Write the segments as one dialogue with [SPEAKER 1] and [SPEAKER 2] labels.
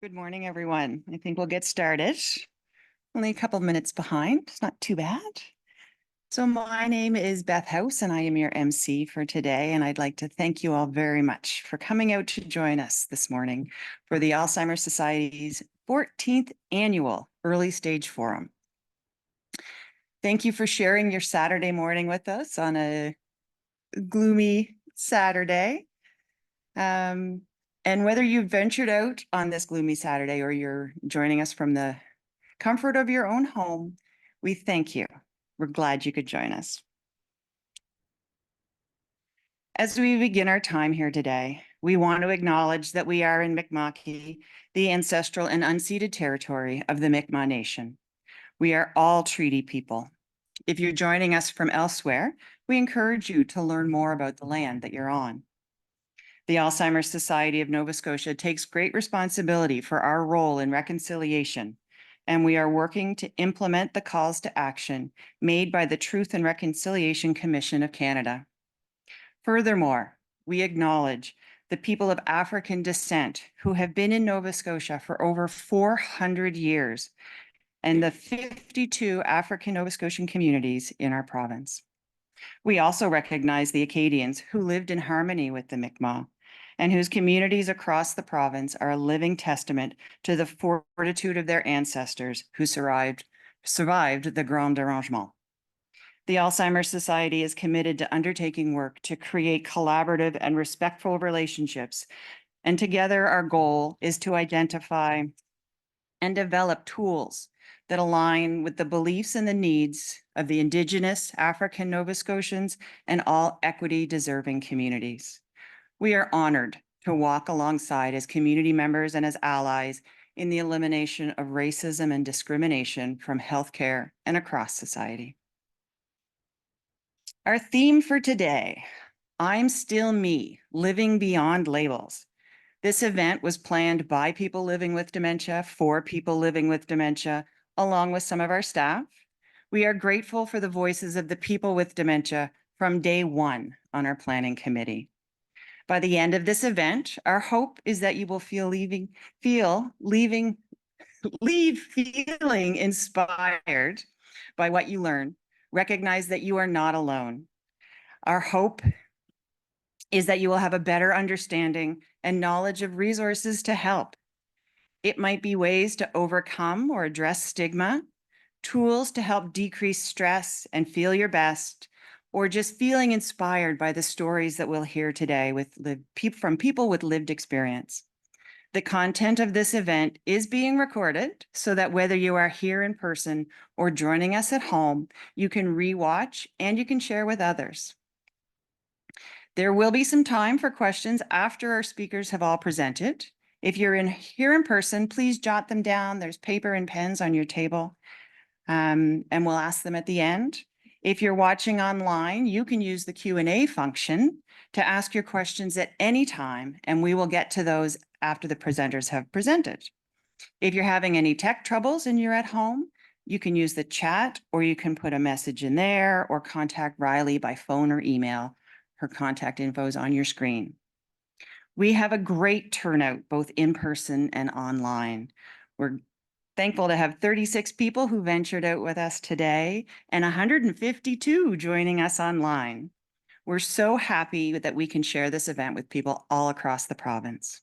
[SPEAKER 1] Good morning, everyone. I think we'll get started. Only a couple minutes behind. It's not too bad. So my name is Beth House, and I am your MC for today. And I'd like to thank you all very much for coming out to join us this morning for the Alzheimer's Society's 14th Annual Early Stage Forum. Thank you for sharing your Saturday morning with us on a gloomy Saturday. And whether you've ventured out on this gloomy Saturday or you're joining us from the comfort of your own home, we thank you. We're glad you could join us. As we begin our time here today, we want to acknowledge that we are in Mi'kma'ki, the ancestral and unceded territory of the Mi'kmaq Nation. We are all treaty people. If you're joining us from elsewhere, we encourage you to learn more about the land that you're on. The Alzheimer's Society of Nova Scotia takes great responsibility for our role in reconciliation, and we are working to implement the calls to action made by the Truth and Reconciliation Commission of Canada. Furthermore, we acknowledge the people of African descent who have been in Nova Scotia for over 400 years and the 52 African Nova Scotian communities in our province. We also recognize the Acadians who lived in harmony with the Mi'kmaq and whose communities across the province are a living testament to the fortitude of their ancestors who survived the Grand Dérangement. The Alzheimer's Society is committed to undertaking work to create collaborative and respectful relationships, and together our goal is to identify and develop tools that align with the beliefs and the needs of the Indigenous, African Nova Scotians, and all equity-deserving communities. We are honored to walk alongside as community members and as allies in the elimination of racism and discrimination from healthcare and across society. Our theme for today, I'm Still Me, Living Beyond Labels. This event was planned by people living with dementia, for people living with dementia, along with some of our staff. We are grateful for the voices of the people with dementia from day one on our planning committee. By the end of this event, our hope is that you will leave feeling inspired by what you learn. Recognize that you are not alone. Our hope is that you will have a better understanding and knowledge of resources to help. It might be ways to overcome or address stigma, tools to help decrease stress and feel your best, or just feeling inspired by the stories that we'll hear today from people with lived experience. The content of this event is being recorded so that whether you are here in person or joining us at home, you can rewatch and you can share with others. There will be some time for questions after our speakers have all presented. If you're here in person, please jot them down. There's paper and pens on your table, and we'll ask them at the end. If you're watching online, you can use the Q&A function to ask your questions at any time, and we will get to those after the presenters have presented. If you're having any tech troubles and you're at home, you can use the chat, or you can put a message in there or contact Riley by phone or email. Her contact info is on your screen. We have a great turnout, both in person and online. We're thankful to have 36 people who ventured out with us today and 152 joining us online. We're so happy that we can share this event with people all across the province.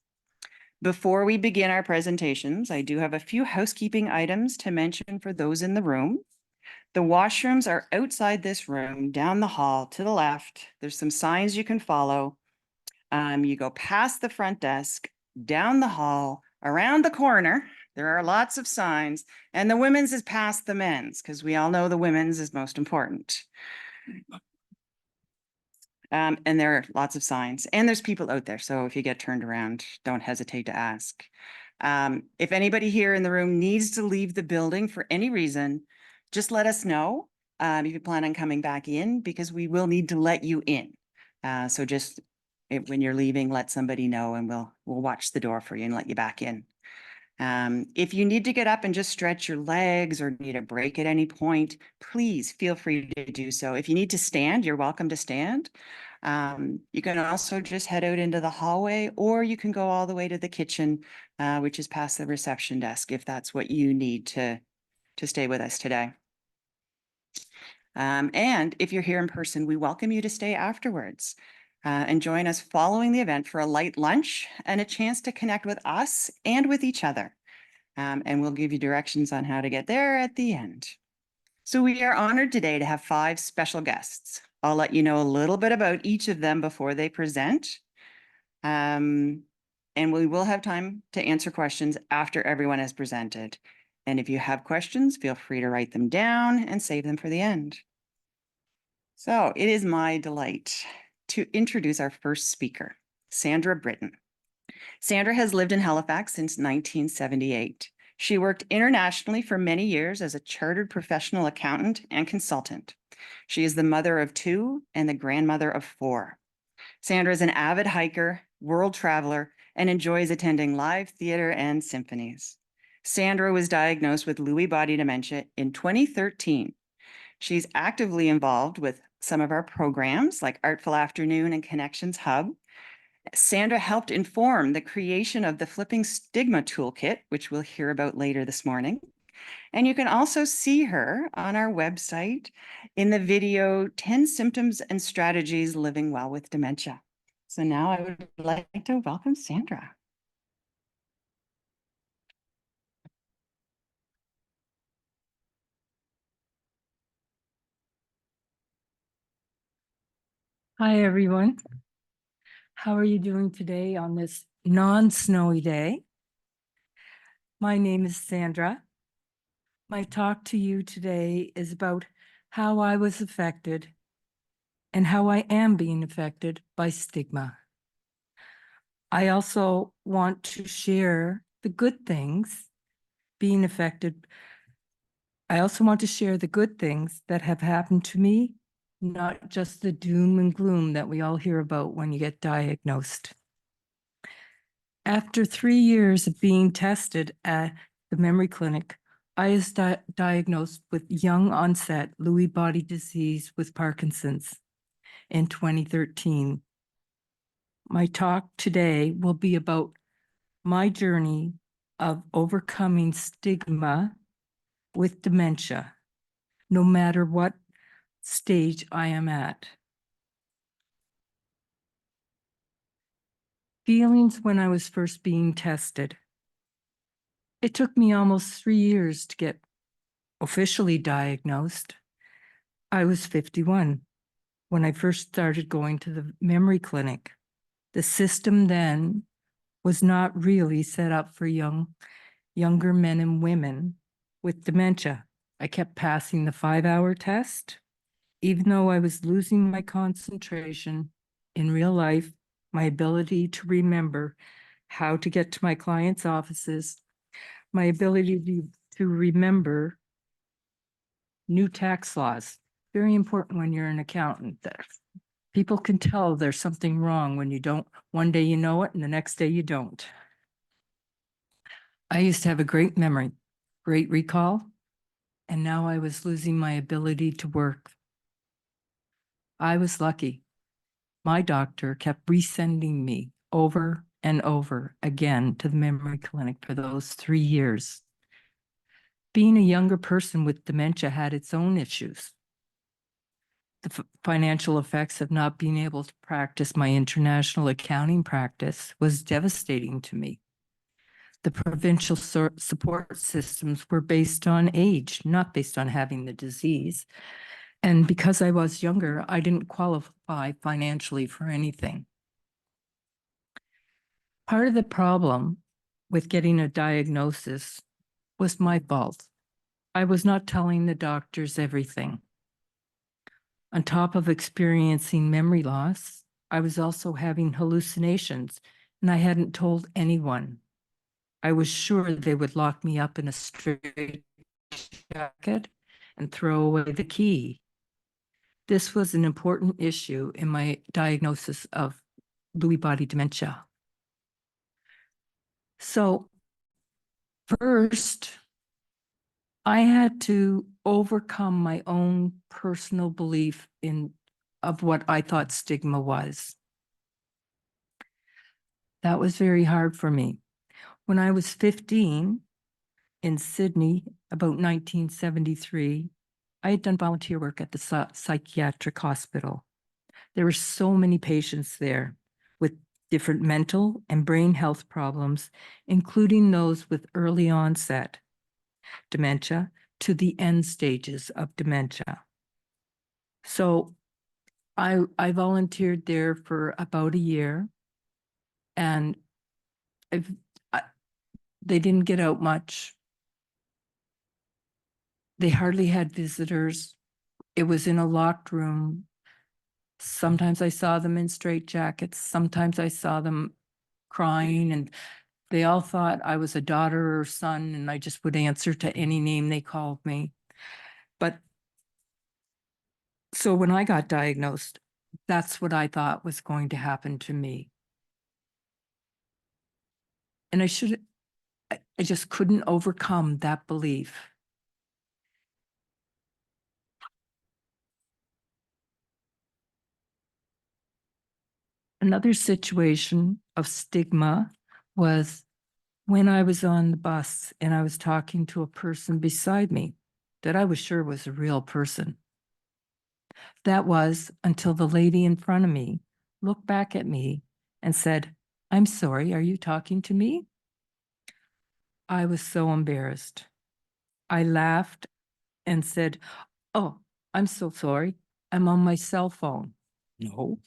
[SPEAKER 1] Before we begin our presentations, I do have a few housekeeping items to mention for those in the room. The washrooms are outside this room, down the hall to the left. There's some signs you can follow. You go past the front desk, down the hall, around the corner. There are lots of signs, and the women's is past the men's because we all know the women's is most important. And there are lots of signs, and there's people out there. So if you get turned around, don't hesitate to ask. If anybody here in the room needs to leave the building for any reason, just let us know if you plan on coming back in, because we will need to let you in. So just when you're leaving, let somebody know, and we'll watch the door for you and let you back in. If you need to get up and just stretch your legs or need a break at any point, please feel free to do so. If you need to stand, you're welcome to stand. You can also just head out into the hallway, or you can go all the way to the kitchen, which is past the reception desk, if that's what you need to stay with us today. And if you're here in person, we welcome you to stay afterwards and join us following the event for a light lunch and a chance to connect with us and with each other. And we'll give you directions on how to get there at the end. So we are honored today to have 5 special guests. I'll let you know a little bit about each of them before they present. And we will have time to answer questions after everyone has presented. And if you have questions, feel free to write them down and save them for the end. So it is my delight to introduce our first speaker, Sandra Britten. Sandra has lived in Halifax since 1978. She worked internationally for many years as a chartered professional accountant and consultant. She is the mother of 2 and the grandmother of 4. Sandra is an avid hiker, world traveler, and enjoys attending live theater and symphonies. Sandra was diagnosed with Lewy body dementia in 2013. She's actively involved with some of our programs like Artful Afternoon and Connections Hub. Sandra helped inform the creation of the Flipping Stigma Toolkit, which we'll hear about later this morning. And you can also see her on our website in the video, 10 Symptoms and Strategies Living Well with Dementia. So now I would like to welcome Sandra.
[SPEAKER 2] Hi, everyone. How are you doing today on this non-snowy day? My name is Sandra. My talk to you today is about how I was affected and how I am being affected by stigma. I also want to share the good things being affected. I also want to share the good things that have happened to me, not just the doom and gloom that we all hear about when you get diagnosed. After 3 years of being tested at the memory clinic, I was diagnosed with young onset Lewy body disease with Parkinson's in 2013. My talk today will be about my journey of overcoming stigma with dementia, no matter what stage I am at. Feelings when I was first being tested. It took me almost 3 years to get officially diagnosed. I was 51 when I first started going to the memory clinic. The system then was not really set up for younger men and women with dementia. I kept passing the 5-hour test, even though I was losing my concentration in real life, my ability to remember how to get to my clients' offices, my ability to remember new tax laws. Very important when you're an accountant. That people can tell there's something wrong when you don't. One day you know it and the next day you don't. I used to have a great memory, great recall, and now I was losing my ability to work. I was lucky. My doctor kept resending me over and over again to the memory clinic for those 3 years. Being a younger person with dementia had its own issues. The financial effects of not being able to practice my international accounting practice was devastating to me. The provincial support systems were based on age, not based on having the disease. And because I was younger, I didn't qualify financially for anything. Part of the problem with getting a diagnosis was my fault. I was not telling the doctors everything. On top of experiencing memory loss, I was also having hallucinations, and I hadn't told anyone. I was sure they would lock me up in a straight jacket and throw away the key. This was an important issue in my diagnosis of Lewy body dementia. So first, I had to overcome my own personal belief in of what I thought stigma was. That was very hard for me. When I was 15 in Sydney, about 1973, I had done volunteer work at the psychiatric hospital. There were so many patients there with different mental and brain health problems, including those with early onset dementia to the end stages of dementia. So I volunteered there for about a year, and they didn't get out much. They hardly had visitors. It was in a locked room. Sometimes I saw them in straitjackets. Sometimes I saw them crying, and they all thought I was a daughter or son, and I just would answer to any name they called me. But so when I got diagnosed, that's what I thought was going to happen to me. And I just couldn't overcome that belief. Another situation of stigma was when I was on the bus and I was talking to a person beside me that I was sure was a real person. That was until the lady in front of me looked back at me and said, "I'm sorry, are you talking to me?" I was so embarrassed. I laughed and said, "Oh, I'm so sorry. I'm on my cell phone." No.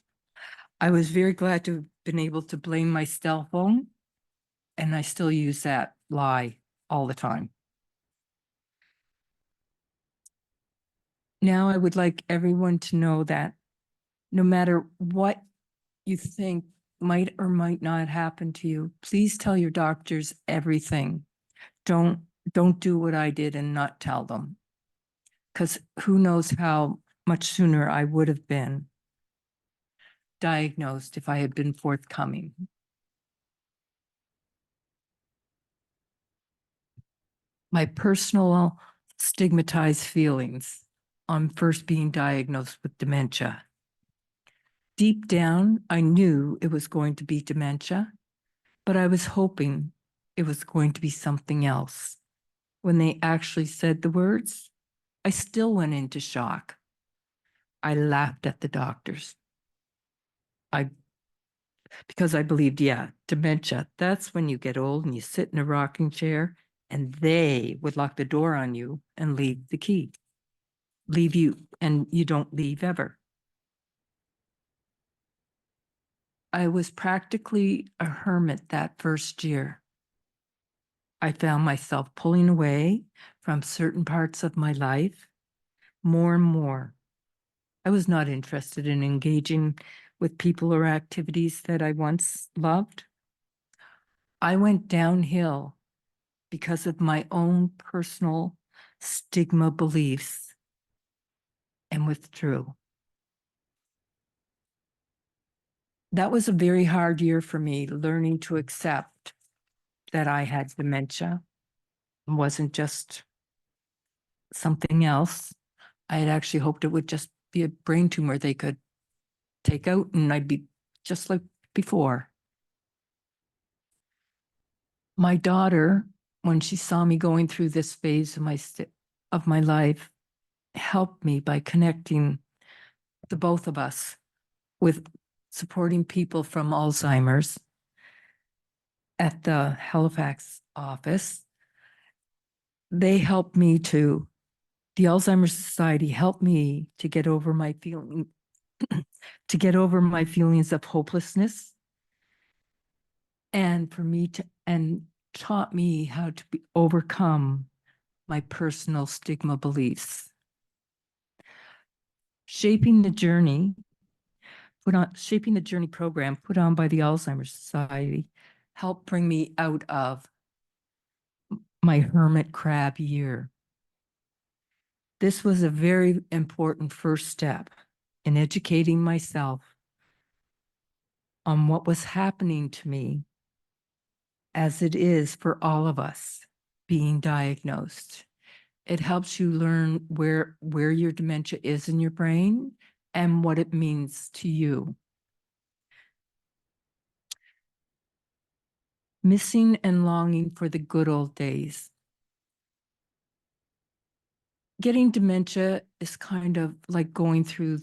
[SPEAKER 2] I was very glad to have been able to blame my cell phone, and I still use that lie all the time. Now I would like everyone to know that no matter what you think might or might not happen to you, please tell your doctors everything. Don't do what I did and not tell them, because who knows how much sooner I would have been diagnosed if I had been forthcoming. My personal stigmatized feelings on first being diagnosed with dementia. Deep down, I knew it was going to be dementia, but I was hoping it was going to be something else. When they actually said the words, I still went into shock. I laughed at the doctors. Because I believed, yeah, dementia, that's when you get old and you sit in a rocking chair and they would lock the door on you and leave the key, leave you, and you don't leave ever. I was practically a hermit that first year. I found myself pulling away from certain parts of my life more and more. I was not interested in engaging with people or activities that I once loved. I went downhill because of my own personal stigma beliefs and withdrew. That was a very hard year for me, learning to accept that I had dementia. It wasn't just something else. I had actually hoped it would just be a brain tumor they could take out and I'd be just like before. My daughter, when she saw me going through this phase of my life, helped me by connecting the both of us with supporting people from Alzheimer's at the Halifax office. They helped me to, the Alzheimer's Society helped me to get over my feeling, to get over my feelings of hopelessness, and for me to, and taught me how to overcome my personal stigma beliefs. Shaping the journey program put on by the Alzheimer's Society helped bring me out of my hermit crab year. This was a very important first step in educating myself on what was happening to me, as it is for all of us being diagnosed. It helps you learn where your dementia is in your brain and what it means to you. Missing and longing for the good old days. Getting dementia is kind of like going through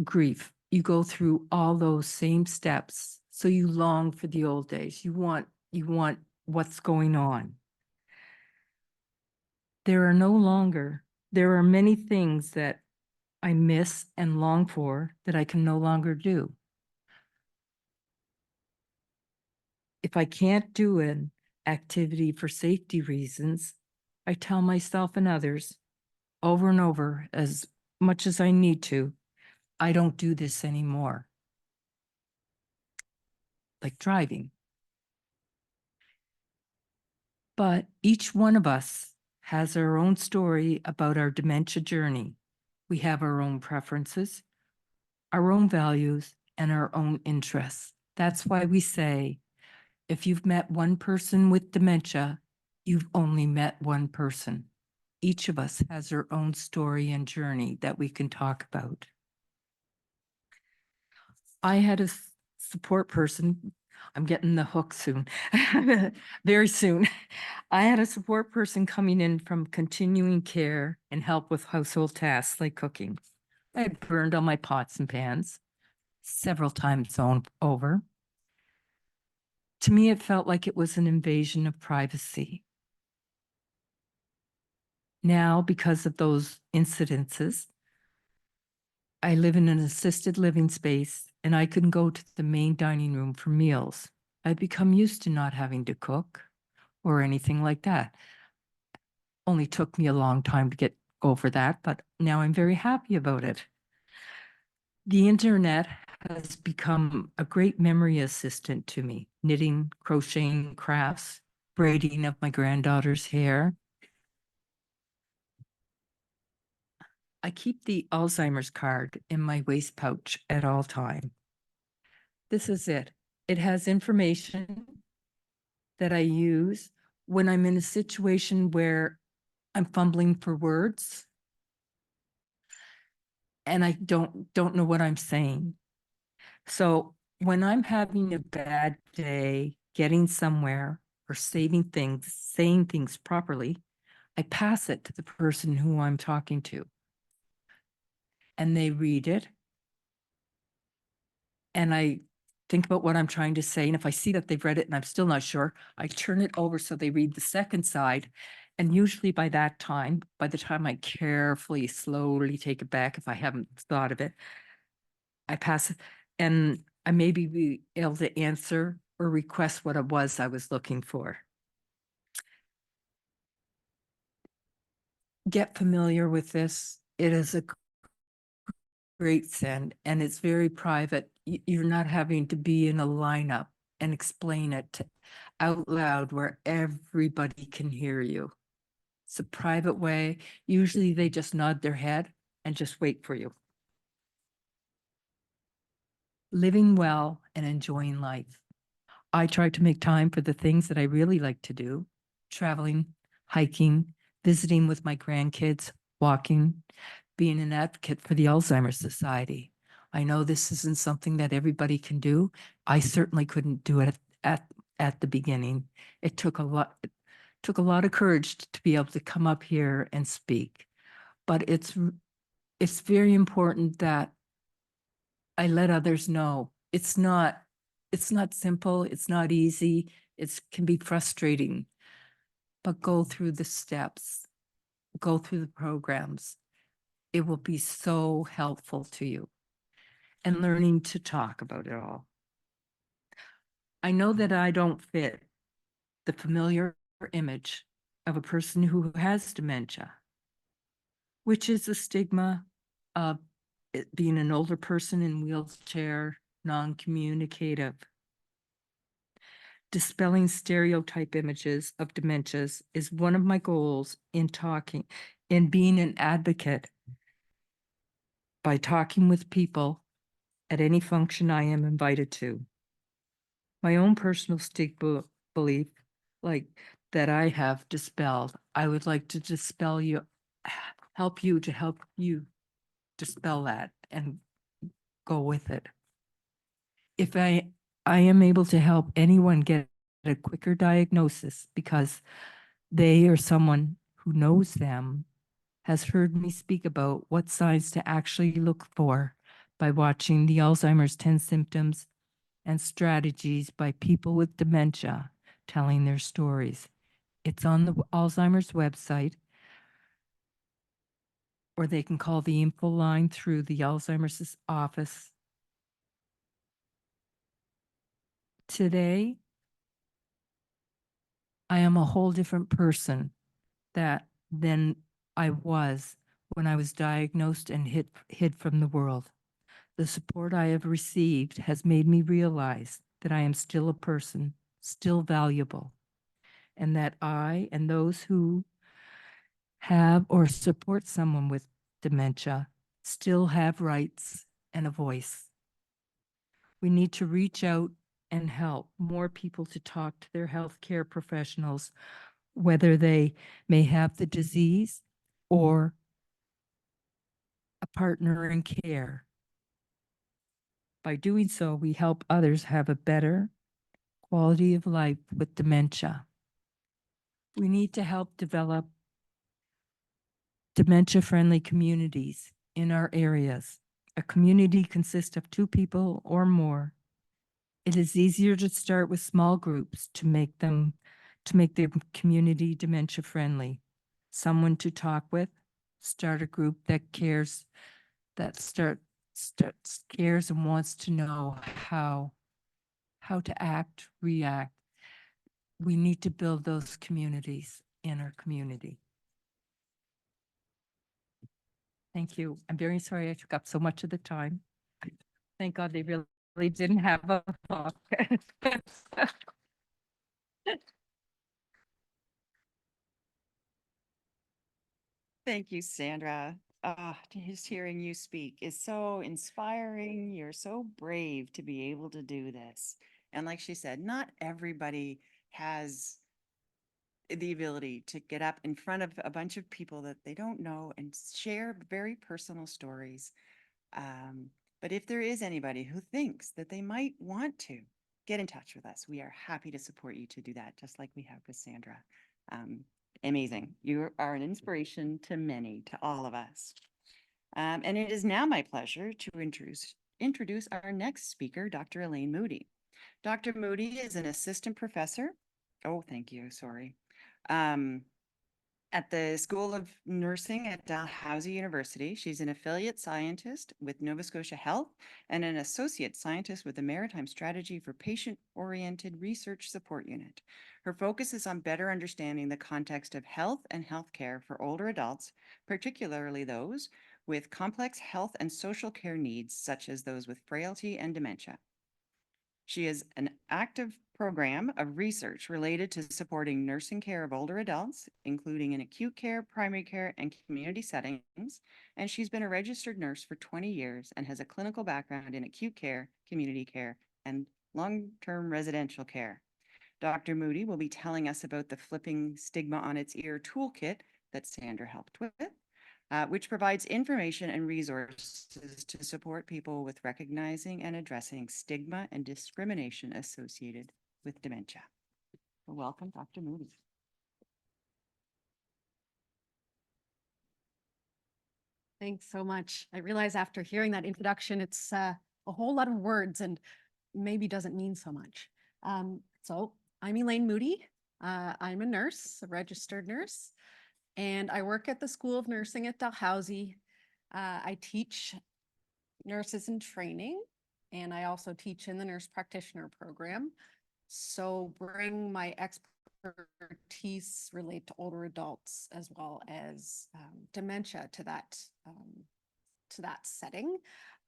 [SPEAKER 2] grief. You go through all those same steps. So you long for the old days. You want what's going on. There are many things that I miss and long for that I can no longer do. If I can't do an activity for safety reasons, I tell myself and others over and over, as much as I need to, I don't do this anymore. Like driving. But each one of us has our own story about our dementia journey. We have our own preferences, our own values, and our own interests. That's why we say, if you've met one person with dementia, you've only met one person. Each of us has her own story and journey that we can talk about. I had a support person. I'm getting the hook soon, very soon. I had a support person coming in from continuing care and help with household tasks like cooking. I had burned all my pots and pans several times over. To me, it felt like it was an invasion of privacy. Now, because of those incidences, I live in an assisted living space and I couldn't go to the main dining room for meals. I've become used to not having to cook or anything like that. Only took me a long time to get over that, but now I'm very happy about it. The internet has become a great memory assistant to me. Knitting, crocheting, crafts, braiding of my granddaughter's hair. I keep the Alzheimer's card in my waist pouch at all time. This is it. It has information that I use when I'm in a situation where I'm fumbling for words and I don't know what I'm saying. So when I'm having a bad day, getting somewhere or saying things properly, I pass it to the person who I'm talking to. And they read it. And I think about what I'm trying to say. And if I see that they've read it and I'm still not sure, I turn it over so they read the second side. And usually by the time I carefully, slowly take it back, if I haven't thought of it, I pass it and I may be able to answer or request what it was I was looking for. Get familiar with this. It is a great send and it's very private. You're not having to be in a lineup and explain it out loud where everybody can hear you. It's a private way. Usually they just nod their head and just wait for you. Living well and enjoying life. I try to make time for the things that I really like to do. Traveling, hiking, visiting with my grandkids, walking, being an advocate for the Alzheimer's Society. I know this isn't something that everybody can do. I certainly couldn't do it at the beginning. It took a lot of courage to be able to come up here and speak. But it's very important that I let others know it's not simple, it's not easy, it can be frustrating, but go through the steps, go through the programs. It will be so helpful to you. And learning to talk about it all. I know that I don't fit the familiar image of a person who has dementia, which is a stigma of it being an older person in wheelchair, non-communicative. Dispelling stereotype images of dementias is one of my goals in being an advocate by talking with people at any function I am invited to. My own personal stigma belief, like that I have dispelled, I would like to help you dispel that and go with it. If I am able to help anyone get a quicker diagnosis because they or someone who knows them has heard me speak about what signs to actually look for by watching the Alzheimer's 10 symptoms and strategies by people with dementia telling their stories. It's on the Alzheimer's website, or they can call the info line through the Alzheimer's office. Today, I am a whole different person than I was when I was diagnosed and hid from the world. The support I have received has made me realize that I am still a person, still valuable, and that I and those who have or support someone with dementia still have rights and a voice. We need to reach out and help more people to talk to their healthcare professionals, whether they may have the disease or a partner in care. By doing so, we help others have a better quality of life with dementia. We need to help develop dementia-friendly communities in our areas. A community consists of 2 people or more. It is easier to start with small groups to make the community dementia-friendly. Someone to talk with, start a group that cares, cares and wants to know how to act, react. We need to build those communities in our community. Thank you. I'm very sorry I took up so much of the time. Thank God they really didn't have a clock.
[SPEAKER 1] Thank you, Sandra. Just hearing you speak is so inspiring. You're so brave to be able to do this. And like she said, not everybody has the ability to get up in front of a bunch of people that they don't know and share very personal stories. But if there is anybody who thinks that they might want to get in touch with us, we are happy to support you to do that, just like we have with Sandra. Amazing. You are an inspiration to many, to all of us. And it is now my pleasure to introduce our next speaker, Dr. Elaine Moody. Dr. Moody is an assistant professor. Oh, thank you. Sorry. At the School of Nursing at Dalhousie University. She's an affiliate scientist with Nova Scotia Health and an associate scientist with the Maritime Strategy for Patient-Oriented Research Support Unit. Her focus is on better understanding the context of health and healthcare for older adults, particularly those with complex health and social care needs, such as those with frailty and dementia. She is an active program of research related to supporting nursing care of older adults, including in acute care, primary care, and community settings. And she's been a registered nurse for 20 years and has a clinical background in acute care, community care, and long-term residential care. Dr. Moody will be telling us about the Flipping Stigma on Its Ear toolkit that Sandra helped with, which provides information and resources to support people with recognizing and addressing stigma and discrimination associated with dementia. Welcome, Dr. Moody.
[SPEAKER 3] Thanks so much. I realize after hearing that introduction, it's a whole lot of words and maybe doesn't mean so much. So I'm Elaine Moody. I'm a nurse, a registered nurse, and I work at the School of Nursing at Dalhousie. I teach nurses in training, and I also teach in the nurse practitioner program. So bring my expertise relate to older adults as well as dementia to that setting.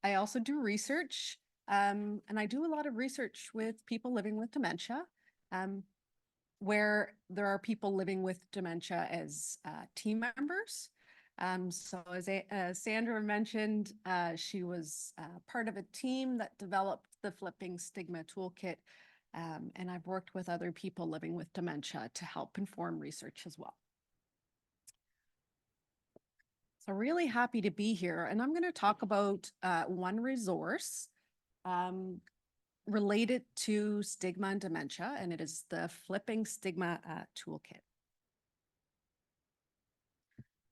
[SPEAKER 3] I also do research, and I do a lot of research with people living with dementia, where there are people living with dementia as team members. So as Sandra mentioned, she was part of a team that developed the Flipping Stigma toolkit. And I've worked with other people living with dementia to help inform research as well. So really happy to be here, and I'm going to talk about one resource related to stigma and dementia, and it is the Flipping Stigma Toolkit.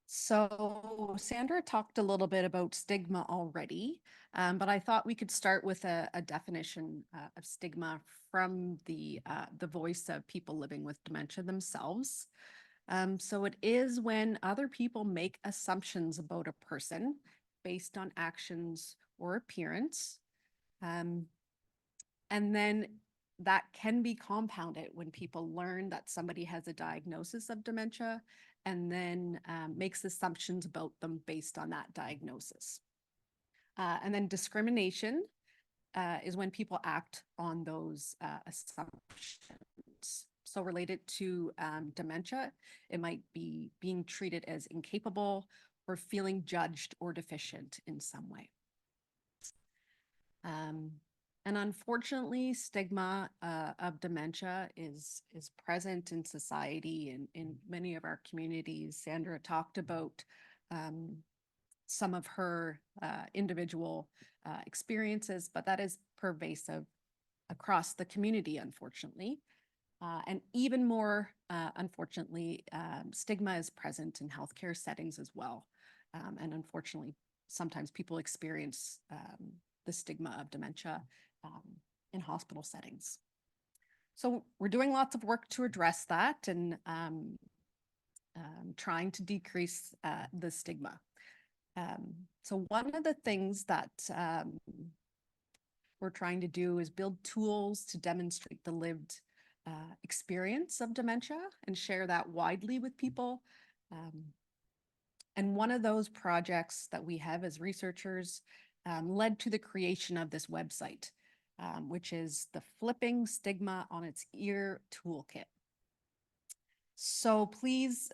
[SPEAKER 3] So Sandra talked a little bit about stigma already, but I thought we could start with a definition of stigma from the voice of people living with dementia themselves. So it is when other people make assumptions about a person based on actions or appearance. And then that can be compounded when people learn that somebody has a diagnosis of dementia and then makes assumptions about them based on that diagnosis. And then discrimination is when people act on those assumptions. So related to dementia, it might be being treated as incapable or feeling judged or deficient in some way. And unfortunately, stigma of dementia is present in society and in many of our communities. Sandra talked about some of her individual experiences, but that is pervasive across the community, unfortunately. And even more, unfortunately, stigma is present in healthcare settings as well. And unfortunately, sometimes people experience the stigma of dementia in hospital settings. So we're doing lots of work to address that and trying to decrease the stigma. So one of the things that we're trying to do is build tools to demonstrate the lived experience of dementia and share that widely with people. And one of those projects that we have as researchers led to the creation of this website, which is the Flipping Stigma on Its Ear Toolkit. So please,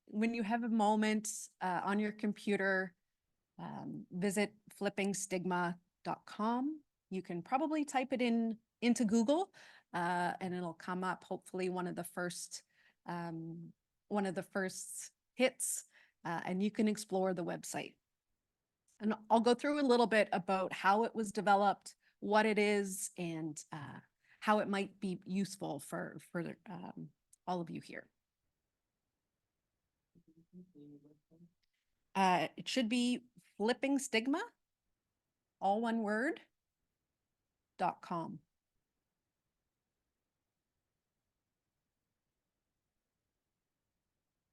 [SPEAKER 3] when you have a moment on your computer, visit flippingstigma.com. You can probably type it into Google and it'll come up, hopefully one of the first hits, and you can explore the website. And I'll go through a little bit about how it was developed, what it is, and how it might be useful for all of you here. It should be Flipping Stigma, all one word, .com.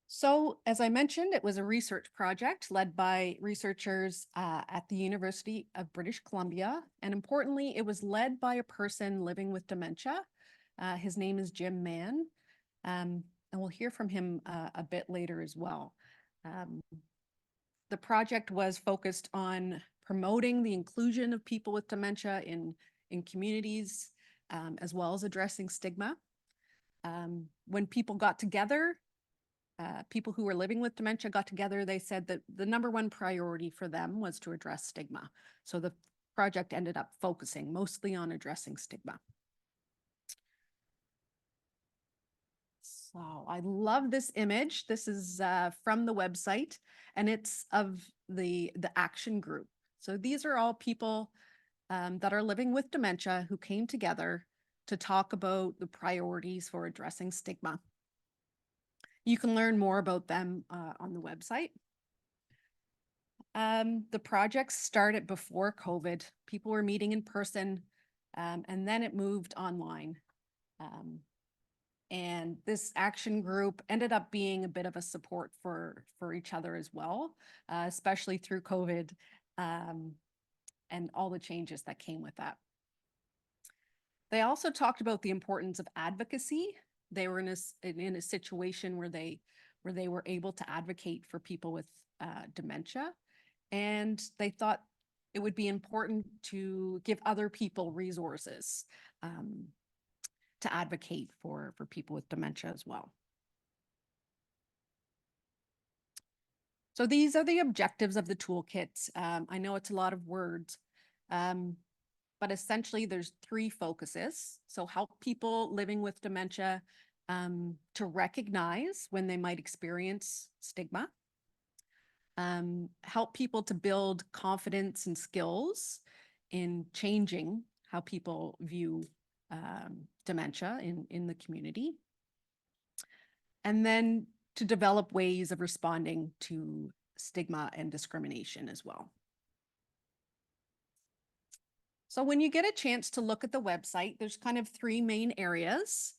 [SPEAKER 3] So, as I mentioned, it was a research project led by researchers at the University of British Columbia. And importantly, it was led by a person living with dementia. His name is Jim Mann. And we'll hear from him a bit later as well. The project was focused on promoting the inclusion of people with dementia in communities, as well as addressing stigma. When people got together, people who were living with dementia got together, they said that the #1 priority for them was to address stigma. So the project ended up focusing mostly on addressing stigma. So I love this image. This is from the website, and it's of the action group. So these are all people that are living with dementia who came together to talk about the priorities for addressing stigma. You can learn more about them on the website. The project started before COVID. People were meeting in person, and then it moved online. And this action group ended up being a bit of a support for each other as well, especially through COVID and all the changes that came with that. They also talked about the importance of advocacy. They were in a situation where they were able to advocate for people with dementia, and they thought it would be important to give other people resources to advocate for people with dementia as well. So these are the objectives of the toolkit. I know it's a lot of words, but essentially there's 3 focuses. So help people living with dementia to recognize when they might experience stigma, help people to build confidence and skills in changing how people view dementia in the community. And then to develop ways of responding to stigma and discrimination as well. So when you get a chance to look at the website, there's kind of three main areas.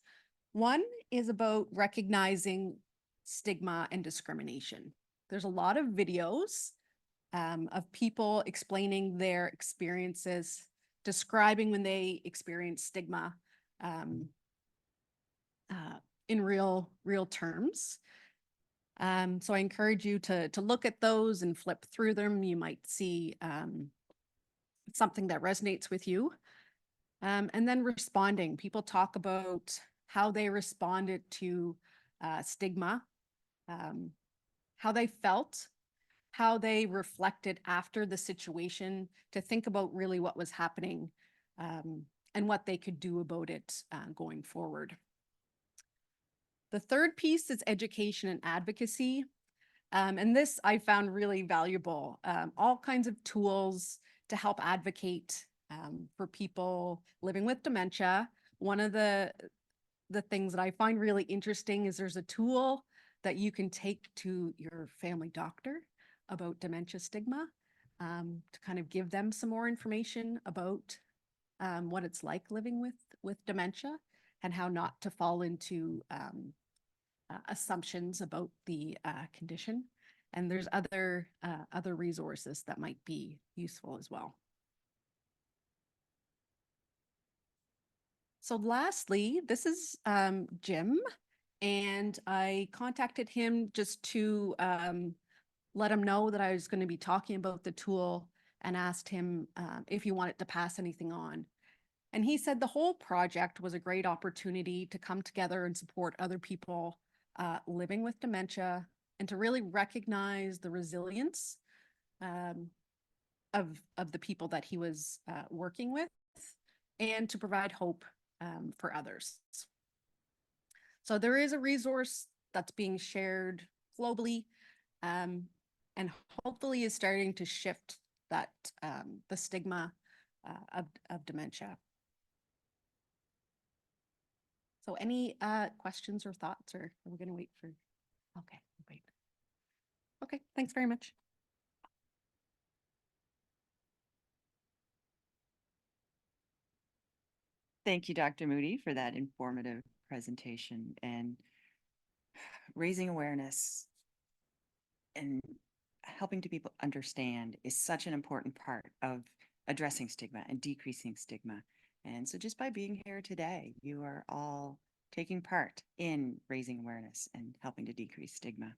[SPEAKER 3] One is about recognizing stigma and discrimination. There's a lot of videos of people explaining their experiences, describing when they experience stigma in real terms. So I encourage you to look at those and flip through them. You might see something that resonates with you. And then responding. People talk about how they responded to stigma, how they felt, how they reflected after the situation to think about really what was happening and what they could do about it going forward. The third piece is education and advocacy. And this I found really valuable. All kinds of tools to help advocate for people living with dementia. One of the things that I find really interesting is there's a tool that you can take to your family doctor about dementia stigma to kind of give them some more information about what it's like living with dementia and how not to fall into assumptions about the condition. And there's other resources that might be useful as well. So lastly, this is Jim, and I contacted him just to let him know that I was going to be talking about the tool and asked him if he wanted to pass anything on. And he said the whole project was a great opportunity to come together and support other people living with dementia and to really recognize the resilience of the people that he was working with and to provide hope for others. So there is a resource that's being shared globally and hopefully is starting to shift that the stigma of dementia. So any questions or thoughts, or are we going to wait for? Okay, wait. Okay, thanks very much.
[SPEAKER 1] Thank you, Dr. Moody, for that informative presentation and raising awareness and helping to people understand is such an important part of addressing stigma and decreasing stigma. And so just by being here today, you are all taking part in raising awareness and helping to decrease stigma.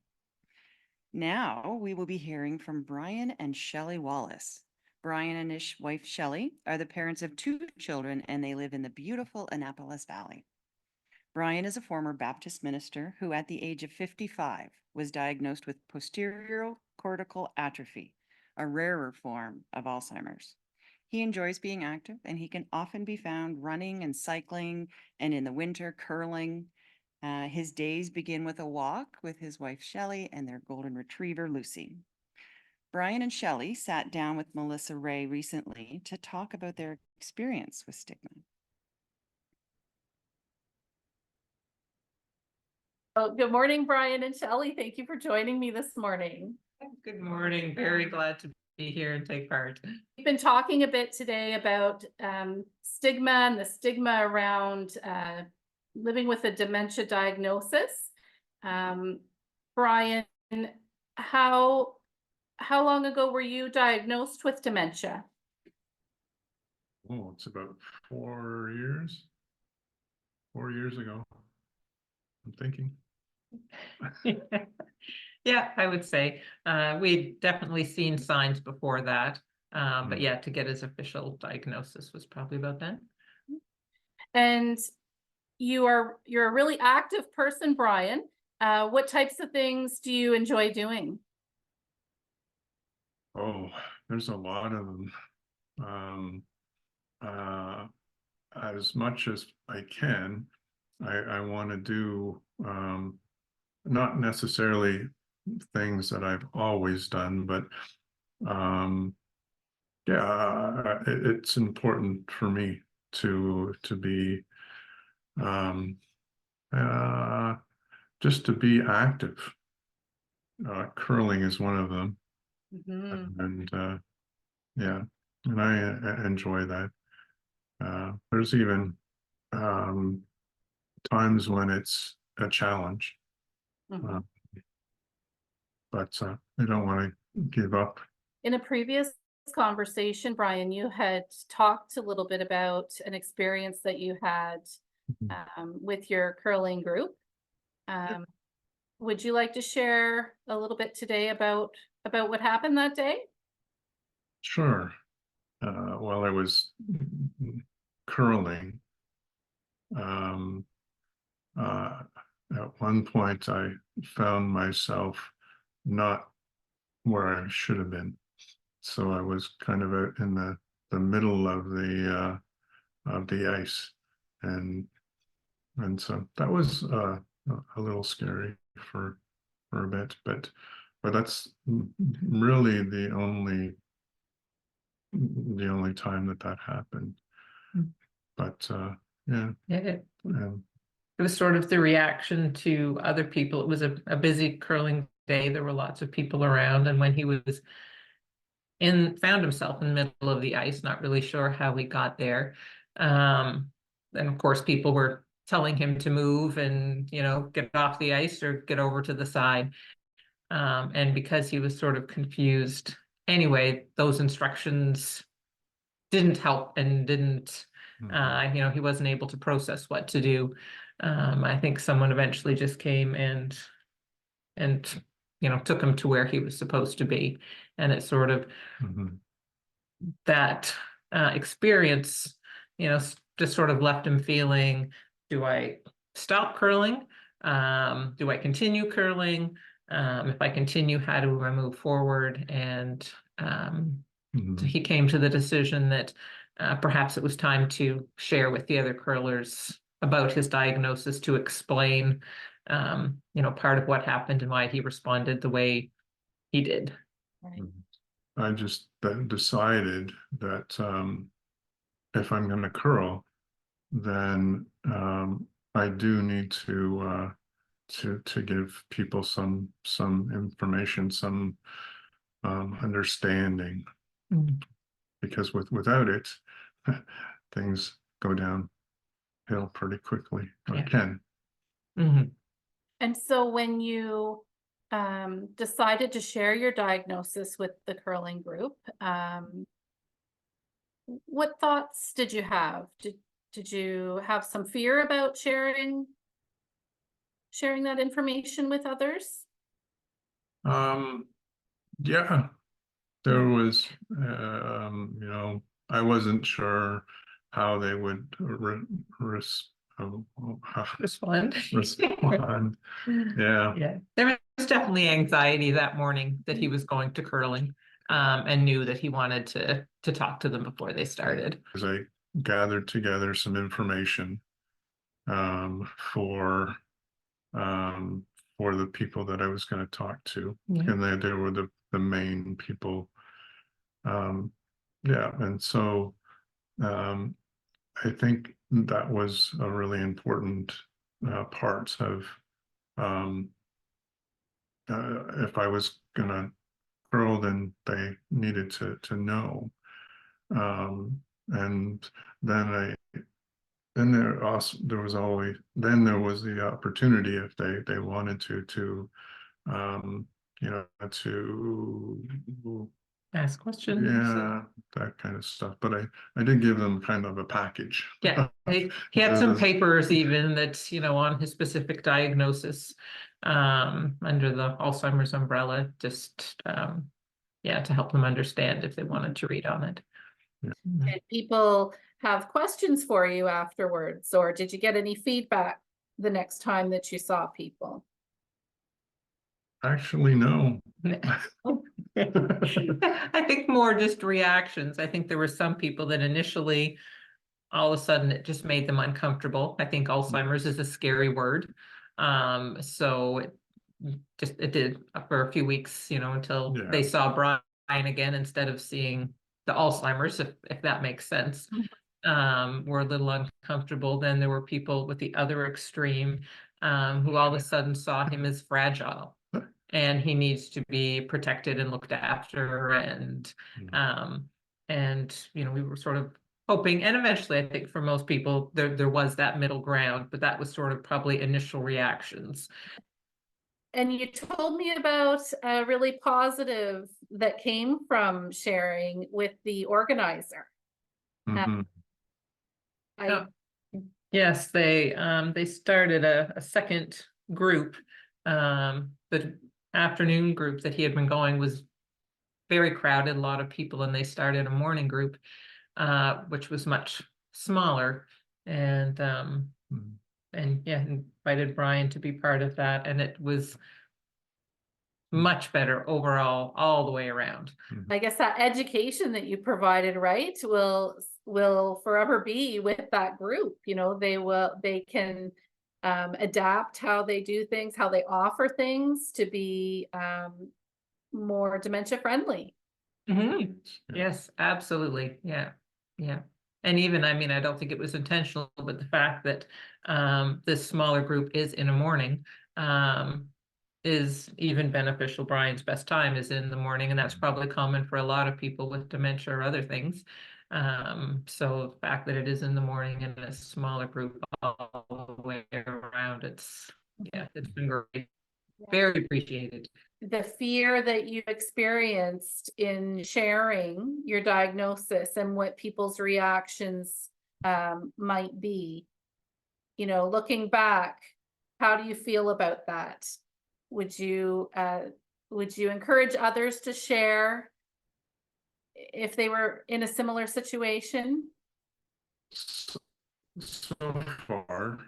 [SPEAKER 1] Now we will be hearing from Brian and Shelley Wallace. Brian and his wife Shelley are the parents of 2 children, and they live in the beautiful Annapolis Valley. Brian is a former Baptist minister who at the age of 55 was diagnosed with posterior cortical atrophy, a rarer form of Alzheimer's. He enjoys being active, and he can often be found running and cycling, and in the winter curling. His days begin with a walk with his wife Shelley and their golden retriever Lucy. Brian and Shelley sat down with Melissa Ray recently to talk about their experience with stigma.
[SPEAKER 4] Oh, good morning, Brian and Shelley. Thank you for joining me this morning.
[SPEAKER 5] Good morning. Very glad to be here and take part.
[SPEAKER 4] We've been talking a bit today about stigma and the stigma around living with a dementia diagnosis. Brian, how long ago were you diagnosed with dementia?
[SPEAKER 6] Oh, it's about 4 years. 4 years ago. I'm thinking.
[SPEAKER 5] Yeah, I would say we'd definitely seen signs before that. But yeah, to get his official diagnosis was probably about then.
[SPEAKER 4] And you're a really active person, Brian. What types of things do you enjoy doing?
[SPEAKER 6] Oh, there's a lot of them. As much as I can, I want to do not necessarily things that I've always done, but yeah, it's important for me to be just to be active. Curling is one of them,
[SPEAKER 4] Mhm.
[SPEAKER 6] and yeah, and I enjoy that. There's even times when it's a challenge,
[SPEAKER 4] Mhm.
[SPEAKER 6] but I don't want to give up.
[SPEAKER 4] In a previous conversation, Brian, you had talked a little bit about an experience that you had with your curling group. Would you like to share a little bit today about what happened that day?
[SPEAKER 6] Sure. While I was curling, um, uh, at one point I found myself not where I should have been. So I was kind of out in the middle of the ice, and so that was a little scary for a bit, but that's really the only time that happened.
[SPEAKER 5] Mm.
[SPEAKER 6] But yeah,
[SPEAKER 5] It
[SPEAKER 6] um,
[SPEAKER 5] was sort of the reaction to other people. It was a busy curling day. There were lots of people around, and when he was found himself in the middle of the ice, not really sure how he got there. And of course, people were telling him to move and, get off the ice or get over to the side. And because he was sort of confused anyway, those instructions didn't help and didn't, he wasn't able to process what to do. I think someone eventually just came and took him to where he was supposed to be. And it sort of
[SPEAKER 6] mhm,
[SPEAKER 5] that experience, just sort of left him feeling, do I stop curling? Do I continue curling? If I continue, how do I move forward? And
[SPEAKER 6] mhm.
[SPEAKER 5] he came to the decision that perhaps it was time to share with the other curlers about his diagnosis, to explain, part of what happened and why he responded the way he did.
[SPEAKER 4] Right.
[SPEAKER 6] I just decided that if I'm going to curl, then I do need to give people some information, some understanding,
[SPEAKER 5] Mm.
[SPEAKER 6] because without it, things go downhill pretty quickly, or
[SPEAKER 5] Yeah.
[SPEAKER 6] can.
[SPEAKER 5] Mhm.
[SPEAKER 4] And so when you decided to share your diagnosis with the curling group, what thoughts did you have? Did you have some fear about sharing that information with others?
[SPEAKER 6] Yeah, there was, I wasn't sure how they would
[SPEAKER 5] Respond.
[SPEAKER 6] respond. Yeah.
[SPEAKER 5] Yeah, there was definitely anxiety that morning that he was going to curling, and knew that he wanted to talk to them before they started.
[SPEAKER 6] As I gathered together some information um, for um, for the people that I was going to talk to,
[SPEAKER 5] Yeah.
[SPEAKER 6] and they were the main people. Yeah, and so I think that was a really important part of if I was going to curl, then they needed to know. And then there was the opportunity, if they wanted um to
[SPEAKER 5] Ask questions.
[SPEAKER 6] yeah, that kind of stuff, but I did give them kind of a package.
[SPEAKER 5] Yeah, he had some papers even that, on his specific diagnosis, under the Alzheimer's umbrella, just, yeah, to help them understand if they wanted to read on it.
[SPEAKER 6] Yeah.
[SPEAKER 4] Did people have questions for you afterwards, or did you get any feedback the next time that you saw people?
[SPEAKER 6] Actually, no.
[SPEAKER 5] I think more just reactions. I think there were some people that initially, all of a sudden, it just made them uncomfortable. I think Alzheimer's is a scary word. So just, it did for a few weeks, you know, until
[SPEAKER 6] Yeah.
[SPEAKER 5] they saw Brian again instead of seeing the Alzheimer's, if that makes sense. Were a little uncomfortable. Then there were people with the other extreme, who all of a sudden saw him as fragile. And he needs to be protected and looked after, and you know, we were sort of hoping, and eventually I think for most people there was that middle ground, but that was sort of probably initial reactions.
[SPEAKER 4] And you told me about a really positive that came from sharing with the organizer.
[SPEAKER 6] Mhm.
[SPEAKER 4] I
[SPEAKER 5] Oh, yes, they started a second group. The afternoon group that he had been going was very crowded, a lot of people, and they started a morning group, which was much smaller, and
[SPEAKER 6] Mhm.
[SPEAKER 5] yeah, invited Brian to be part of that, and it was much better overall, all the way around.
[SPEAKER 4] I guess that education that you provided, right, will forever be with that group. You know, they can adapt how they do things, how they offer things to be more dementia friendly.
[SPEAKER 5] Mhm. Yes, absolutely. Yeah. Yeah. And even, I mean, I don't think it was intentional, but the fact that this smaller group is in a morning is even beneficial. Brian's best time is in the morning, and that's probably common for a lot of people with dementia or other things. So the fact that it is in the morning in a smaller group all the way around, it's been great. Very appreciated.
[SPEAKER 4] The fear that you experienced in sharing your diagnosis and what people's reactions might be, you know, looking back, how do you feel about that? Would you encourage others to share if they were in a similar situation?
[SPEAKER 6] So far,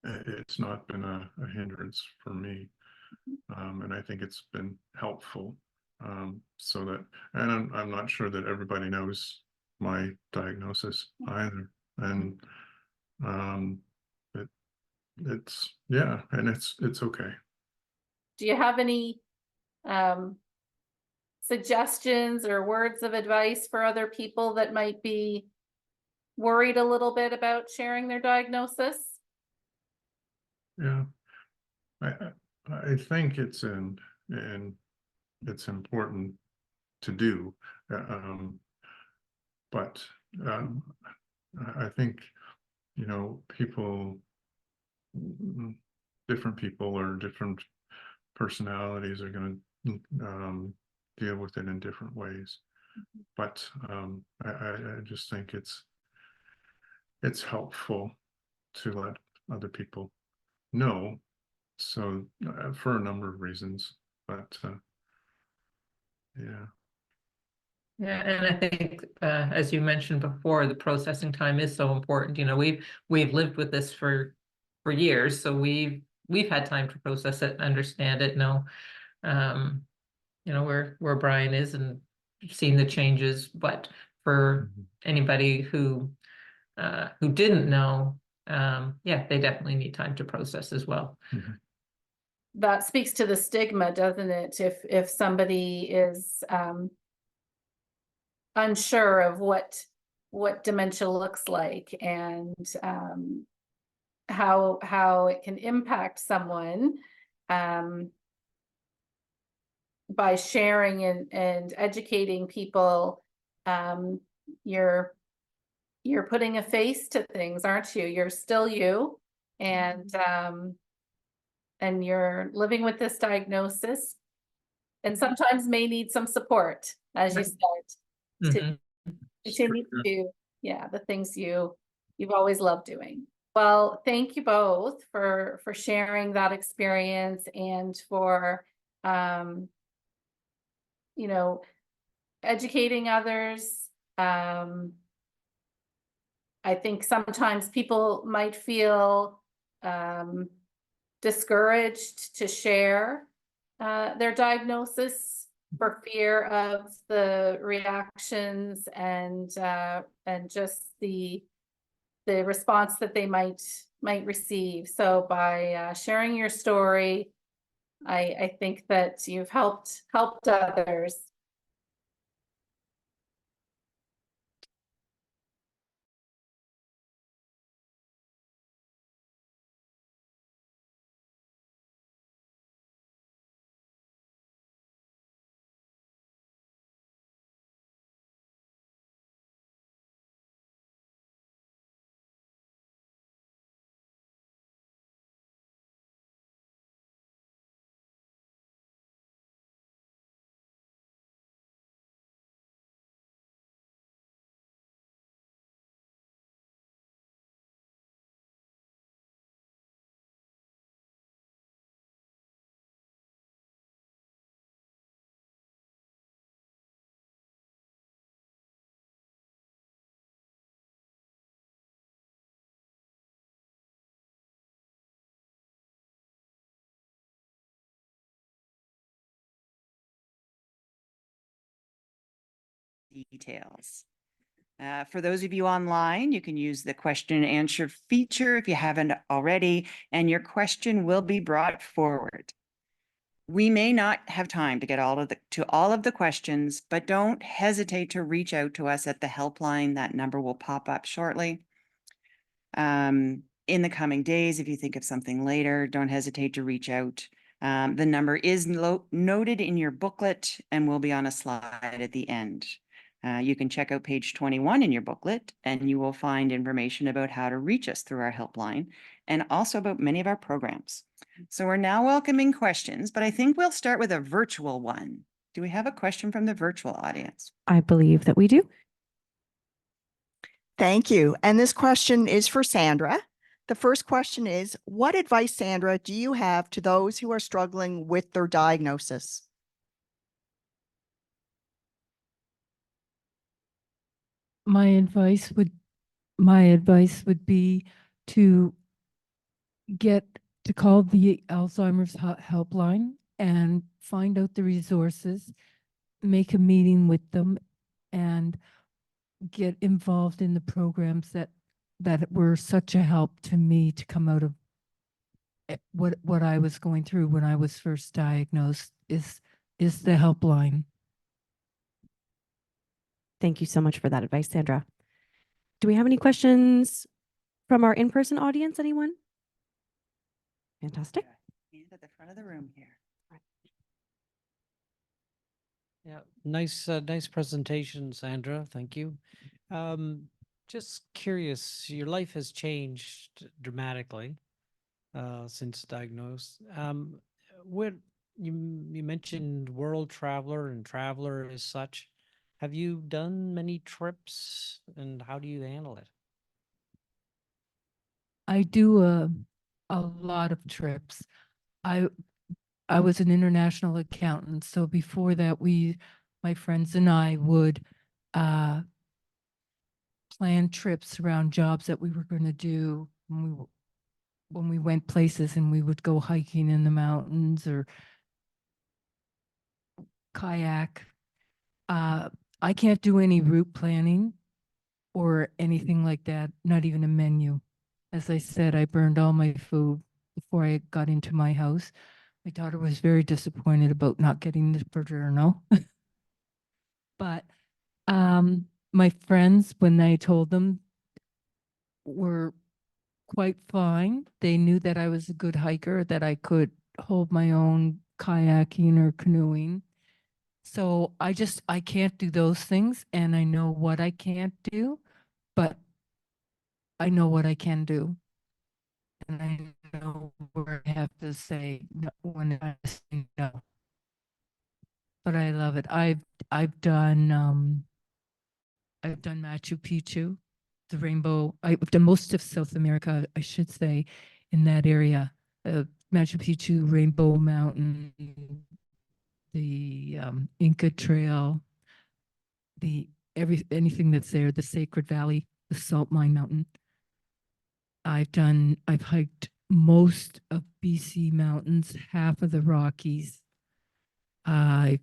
[SPEAKER 6] it's not been a hindrance for me. And I think it's been helpful. So that, and I'm not sure that everybody knows my diagnosis either. And it's, yeah, and it's okay.
[SPEAKER 4] Do you have any suggestions or words of advice for other people that might be worried a little bit about sharing their diagnosis?
[SPEAKER 6] Yeah. I think it's it's important to do. But I think, you know, different people or different personalities are going to deal with it in different ways. But I just think it's helpful to let other people know. So for a number of reasons, but yeah.
[SPEAKER 5] Yeah, and I think, as you mentioned before, the processing time is so important. You know, we've lived with this for years, so we've had time to process it, understand it, know, you know, where Brian is and seen the changes. But for anybody who didn't know, yeah, they definitely need time to process as well.
[SPEAKER 4] That speaks to the stigma, doesn't it? If somebody is unsure of what dementia looks like and how it can impact someone by sharing and educating people, you're putting a face to things, aren't you? You're still you, and you're living with this diagnosis, and sometimes may need some support, as you said, to
[SPEAKER 5] Mhm.
[SPEAKER 4] continue to do, yeah, the things you've always loved doing. Well, thank you both for sharing that experience and for you know, educating others. I think sometimes people might feel discouraged to share their diagnosis for fear of the reactions and just the response that they might might receive. So by sharing your story, I think that you've helped others.
[SPEAKER 1] Details. For those of you online, you can use the question and answer feature if you haven't already, and your question will be brought forward. We may not have time to get to all of the questions, but don't hesitate to reach out to us at the helpline. That number will pop up shortly. In the coming days, if you think of something later, don't hesitate to reach out. The number is noted in your booklet and will be on a slide at the end. You can check out page 21 in your booklet, and you will find information about how to reach us through our helpline and also about many of our programs. So we're now welcoming questions, but I think we'll start with a virtual one. Do we have a question from the virtual audience?
[SPEAKER 7] I believe that we do.
[SPEAKER 8] Thank you. And this question is for Sandra. The first question is, what advice, Sandra, do you have to those who are struggling with their diagnosis?
[SPEAKER 2] My advice would be to call the Alzheimer's helpline and find out the resources, make a meeting with them, and get involved in the programs that were such a help to me to come out of what I was going through when I was first diagnosed is the helpline.
[SPEAKER 7] Thank you so much for that advice, Sandra. Do we have any questions from our in-person audience? Anyone? Fantastic.
[SPEAKER 1] And at the front of the room here.
[SPEAKER 9] Yeah, nice presentation, Sandra. Thank you. Just curious, your life has changed dramatically since diagnosed. What you mentioned world traveler and traveler as such. Have you done many trips, and how do you handle it?
[SPEAKER 2] I do a lot of trips. I was an international accountant, so before that, my friends and I would plan trips around jobs that we were going to do when we went places, and we would go hiking in the mountains or kayak. I can't do any route planning or anything like that, not even a menu. As I said, I burned all my food before I got into my house. My daughter was very disappointed about not getting the journal. But my friends, when I told them, were quite fine. They knew that I was a good hiker, that I could hold my own kayaking or canoeing. So I can't do those things, and I know what I can't do, but I know what I can do. And I know where I have to say no when I say no. But I love it. I've done Machu Picchu, the rainbow. I've done most of South America, I should say, in that area. Machu Picchu, Rainbow Mountain, the Inca Trail, anything that's there, the Sacred Valley, the Salt Mine Mountain. I've hiked most of BC mountains, half of the Rockies. I've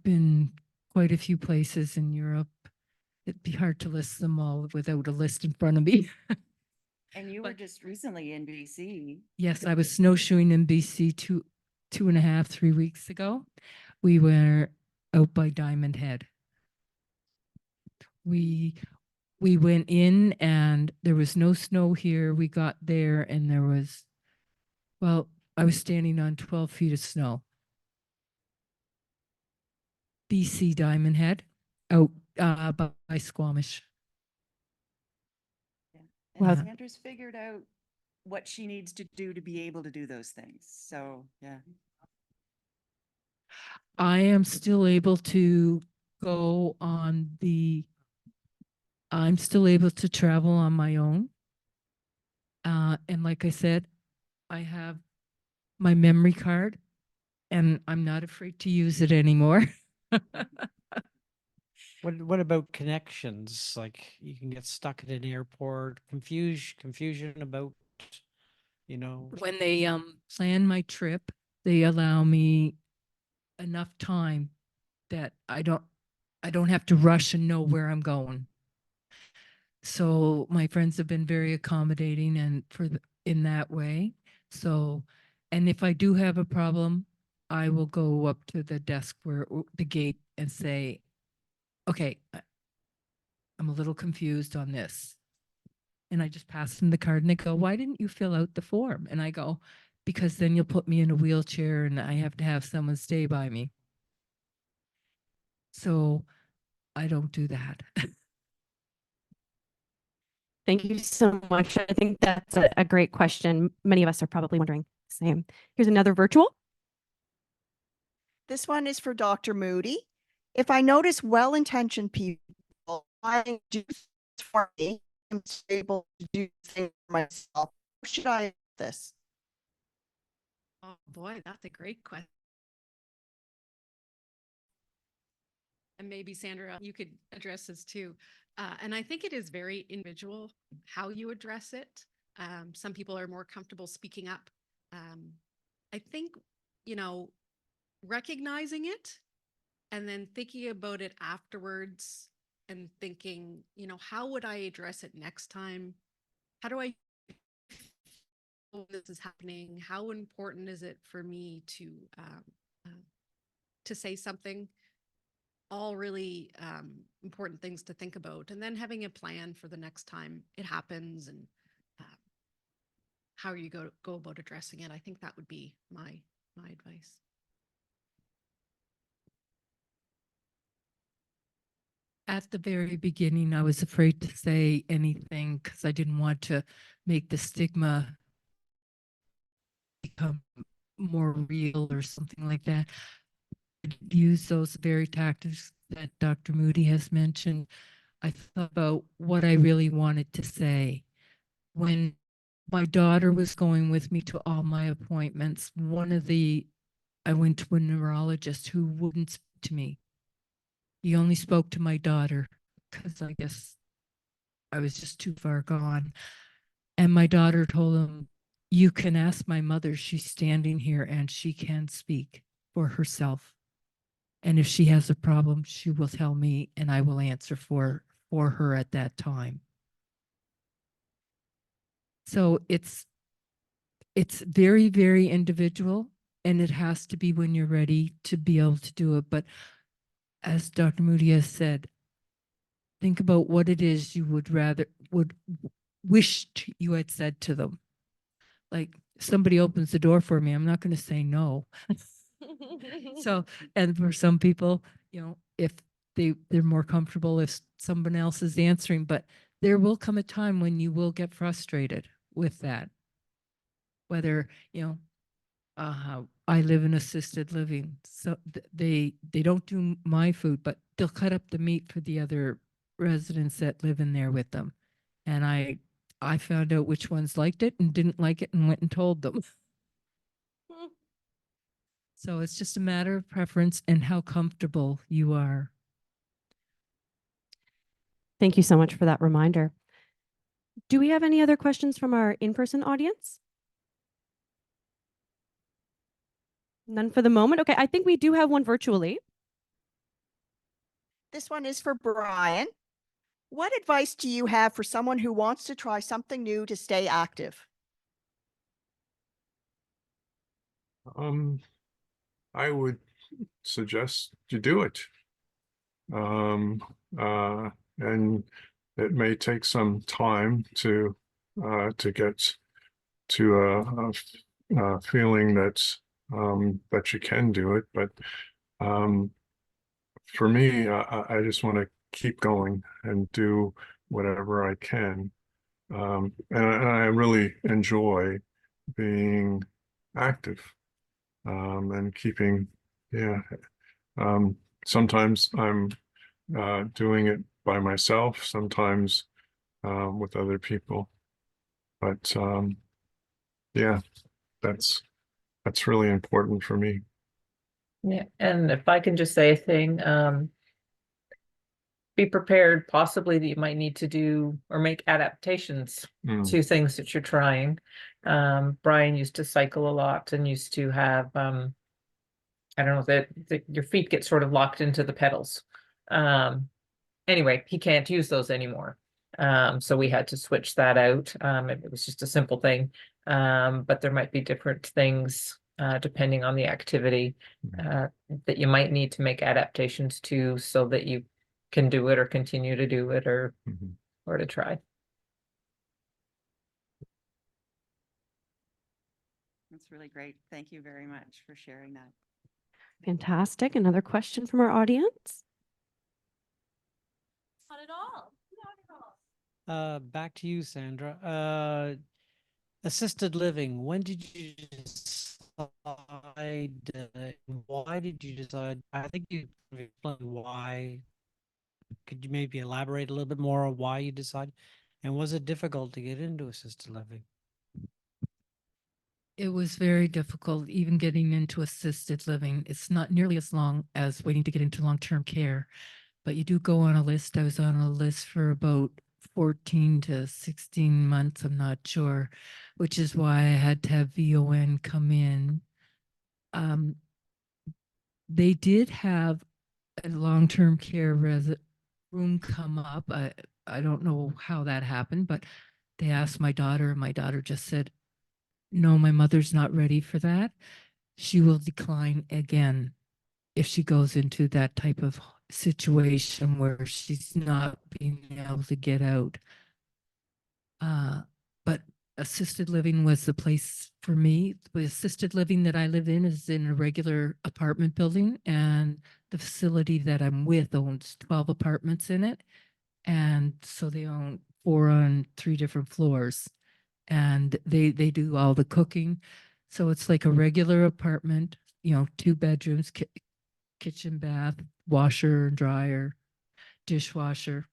[SPEAKER 2] been quite a few places in Europe. It'd be hard to list them all without a list in front of me.
[SPEAKER 1] And you were
[SPEAKER 2] But-
[SPEAKER 1] just recently in BC.
[SPEAKER 2] Yes, I was snowshoeing in BC 2.5, 3 weeks ago. We were out by Diamond Head. We went in and there was no snow here. We got there and there was, well, I was standing on 12 feet of snow. BC Diamond Head, out by Squamish.
[SPEAKER 1] And
[SPEAKER 2] Wow.
[SPEAKER 1] Sandra's figured out what she needs to do to be able to do those things. So, yeah.
[SPEAKER 2] I am still able to go on I'm still able to travel on my own. And like I said, I have my memory card and I'm not afraid to use it anymore.
[SPEAKER 9] What about connections? Like you can get stuck at an airport, confusion about, you know,
[SPEAKER 2] When they plan my trip, they allow me enough time that I don't have to rush and know where I'm going. So my friends have been very accommodating and in that way. So, and if I do have a problem, I will go up to the desk where the gate and say, okay, I'm a little confused on this. And I just pass them the card and they go, why didn't you fill out the form? And I go, because then you'll put me in a wheelchair and I have to have someone stay by me. So I don't do that.
[SPEAKER 7] Thank you so much. I think that's a great question. Many of us are probably wondering the same. Here's another virtual.
[SPEAKER 8] This one is for Dr. Moody. If I notice well-intentioned people trying to do things for me, I'm able to do things for myself. How should I do this?
[SPEAKER 3] Oh boy, that's a great question. And maybe Sandra, you could address this too. And I think it is very individual how you address it. Some people are more comfortable speaking up. I think, you know, recognizing it and then thinking about it afterwards and thinking, you know, how would I address it next time? How do I know this is happening? How important is it for me to say something? All really important things to think about, and then having a plan for the next time it happens and how you go about addressing it. I think that would be my advice.
[SPEAKER 2] At the very beginning, I was afraid to say anything because I didn't want to make the stigma become more real or something like that. Use those very tactics that Dr. Moody has mentioned. I thought about what I really wanted to say. When my daughter was going with me to all my appointments, I went to a neurologist who wouldn't speak to me. He only spoke to my daughter because I guess I was just too far gone. And my daughter told him, you can ask my mother. She's standing here and she can speak for herself. And if she has a problem, she will tell me and I will answer for her at that time. So it's very, very individual and it has to be when you're ready to be able to do it. But as Dr. Moody has said, think about what it is you would wish you had said to them. Like, somebody opens the door for me, I'm not going to say no. So, and for some people, you know, if they're more comfortable if someone else is answering, but there will come a time when you will get frustrated with that. Whether, you know, I live in assisted living, so they don't do my food, but they'll cut up the meat for the other residents that live in there with them. And I found out which ones liked it and didn't like it and went and told them. So it's just a matter of preference and how comfortable you are.
[SPEAKER 7] Thank you so much for that reminder. Do we have any other questions from our in-person audience? None for the moment. Okay, I think we do have one virtually.
[SPEAKER 8] This one is for Brian. What advice do you have for someone who wants to try something new to stay active?
[SPEAKER 6] I would suggest you do it. Um, and it may take some time to get to a feeling that you can do it. But for me, I just want to keep going and do whatever I can. And I really enjoy being active and keeping, yeah. Sometimes I'm doing it by myself, sometimes with other people. But yeah, that's really important for me.
[SPEAKER 5] Yeah, and if I can just say a thing, be prepared possibly that you might need to do or make adaptations to things that you're trying. Brian used to cycle a lot and used to have I don't know that your feet get sort of locked into the pedals. Anyway, he can't use those anymore. So we had to switch that out. It was just a simple thing. But there might be different things depending on the activity that you might need to make adaptations to so that you can do it or continue to do it or to try.
[SPEAKER 1] That's really great. Thank you very much for sharing that.
[SPEAKER 7] Fantastic. Another question from our audience.
[SPEAKER 4] Not at all. Not at all.
[SPEAKER 9] Back to you, Sandra. Assisted living. When did you decide? Why did you decide? I think you explained why. Could you maybe elaborate a little bit more on why you decided? And was it difficult to get into assisted living?
[SPEAKER 2] It was very difficult, even getting into assisted living. It's not nearly as long as waiting to get into long-term care, but you do go on a list. I was on a list for about 14 to 16 months, I'm not sure, which is why I had to have VON come in. They did have a long-term care room come up. I don't know how that happened, but they asked my daughter, and my daughter just said, no, my mother's not ready for that. She will decline again if she goes into that type of situation where she's not being able to get out. But assisted living was the place for me. The assisted living that I live in is in a regular apartment building, and the facility that I'm with owns 12 apartments in it. And so they own 4 on 3 different floors, and they do all the cooking. So it's like a regular apartment, 2 bedrooms, kitchen, bath, washer and dryer, dishwasher.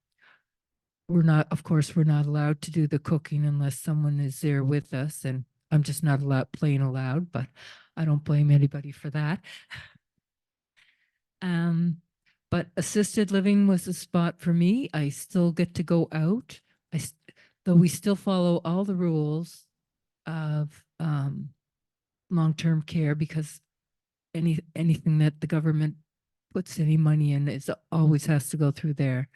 [SPEAKER 2] Of course, we're not allowed to do the cooking unless someone is there with us, and I'm just not plain allowed, but I don't blame anybody for that. But assisted living was a spot for me. I still get to go out. Though we still follow all the rules of long-term care, because anything that the government puts any money in always has to go through there.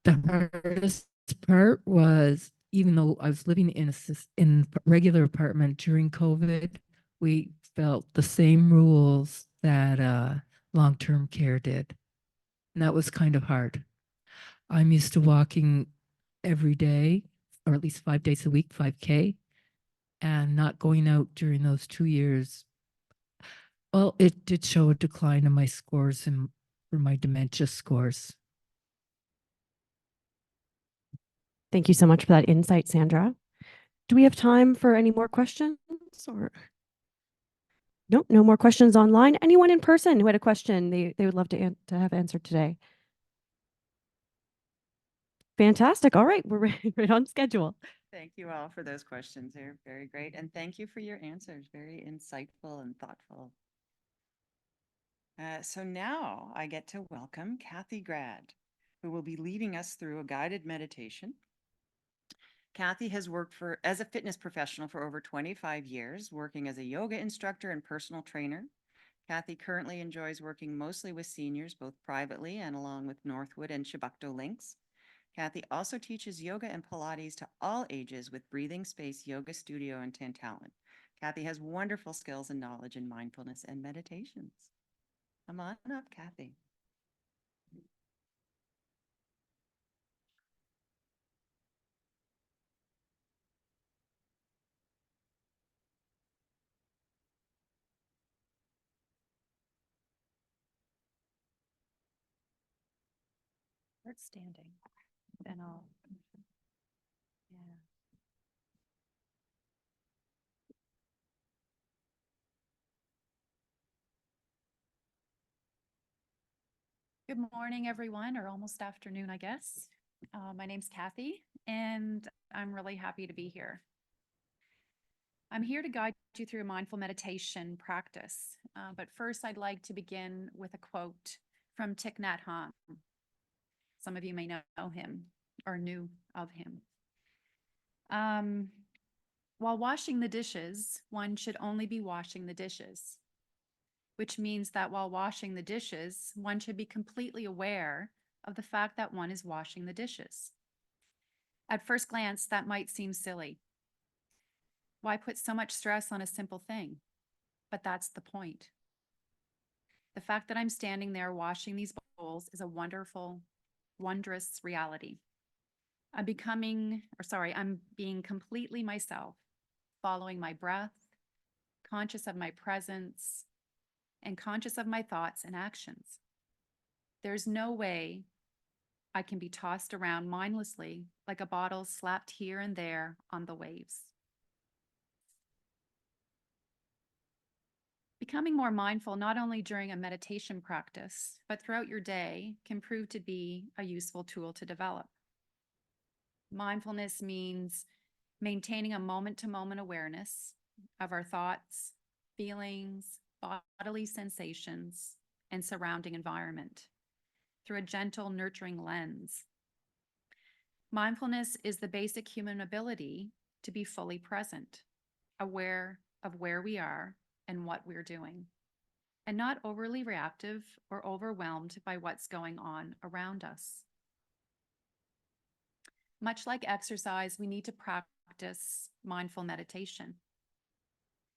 [SPEAKER 2] The hardest part was, even though I was living in regular apartment during COVID, we felt the same rules that long-term care did. And that was kind of hard. I'm used to walking every day, or at least 5 days a week, 5K, and not going out during those 2 years. Well, it did show a decline in my scores and for my dementia scores.
[SPEAKER 7] Thank you so much for that insight, Sandra. Do we have time for any more questions? Or nope, no more questions online. Anyone in person who had a question they would love to have answered today? Fantastic. All right, we're right on schedule.
[SPEAKER 1] Thank you all for those questions. They're very great. And thank you for your answers. Very insightful and thoughtful. So now I get to welcome Kathy Grad, who will be leading us through a guided meditation. Kathy has worked as a fitness professional for over 25 years, working as a yoga instructor and personal trainer. Kathy currently enjoys working mostly with seniors, both privately and along with Northwood and Shabukto Links. Kathy also teaches yoga and Pilates to all ages with Breathing Space Yoga Studio in Tantalent. Kathy has wonderful skills and knowledge in mindfulness and meditations. Come on up, Kathy.
[SPEAKER 10] Start standing, then I'll, yeah. Good morning, everyone, or almost afternoon, I guess. My name's Kathy, and I'm really happy to be here. I'm here to guide you through a mindful meditation practice, but first I'd like to begin with a quote from Thich Nhat Hanh. Some of you may know him or knew of him. While washing the dishes, one should only be washing the dishes, which means that while washing the dishes, one should be completely aware of the fact that one is washing the dishes. At first glance, that might seem silly. Why put so much stress on a simple thing? But that's the point. The fact that I'm standing there washing these bowls is a wonderful, wondrous reality. I'm being completely myself, following my breath, conscious of my presence, and conscious of my thoughts and actions. There's no way I can be tossed around mindlessly like a bottle slapped here and there on the waves. Becoming more mindful, not only during a meditation practice, but throughout your day, can prove to be a useful tool to develop. Mindfulness means maintaining a moment-to-moment awareness of our thoughts, feelings, bodily sensations, and surrounding environment through a gentle, nurturing lens. Mindfulness is the basic human ability to be fully present, aware of where we are and what we're doing, and not overly reactive or overwhelmed by what's going on around us. Much like exercise, we need to practice mindful meditation.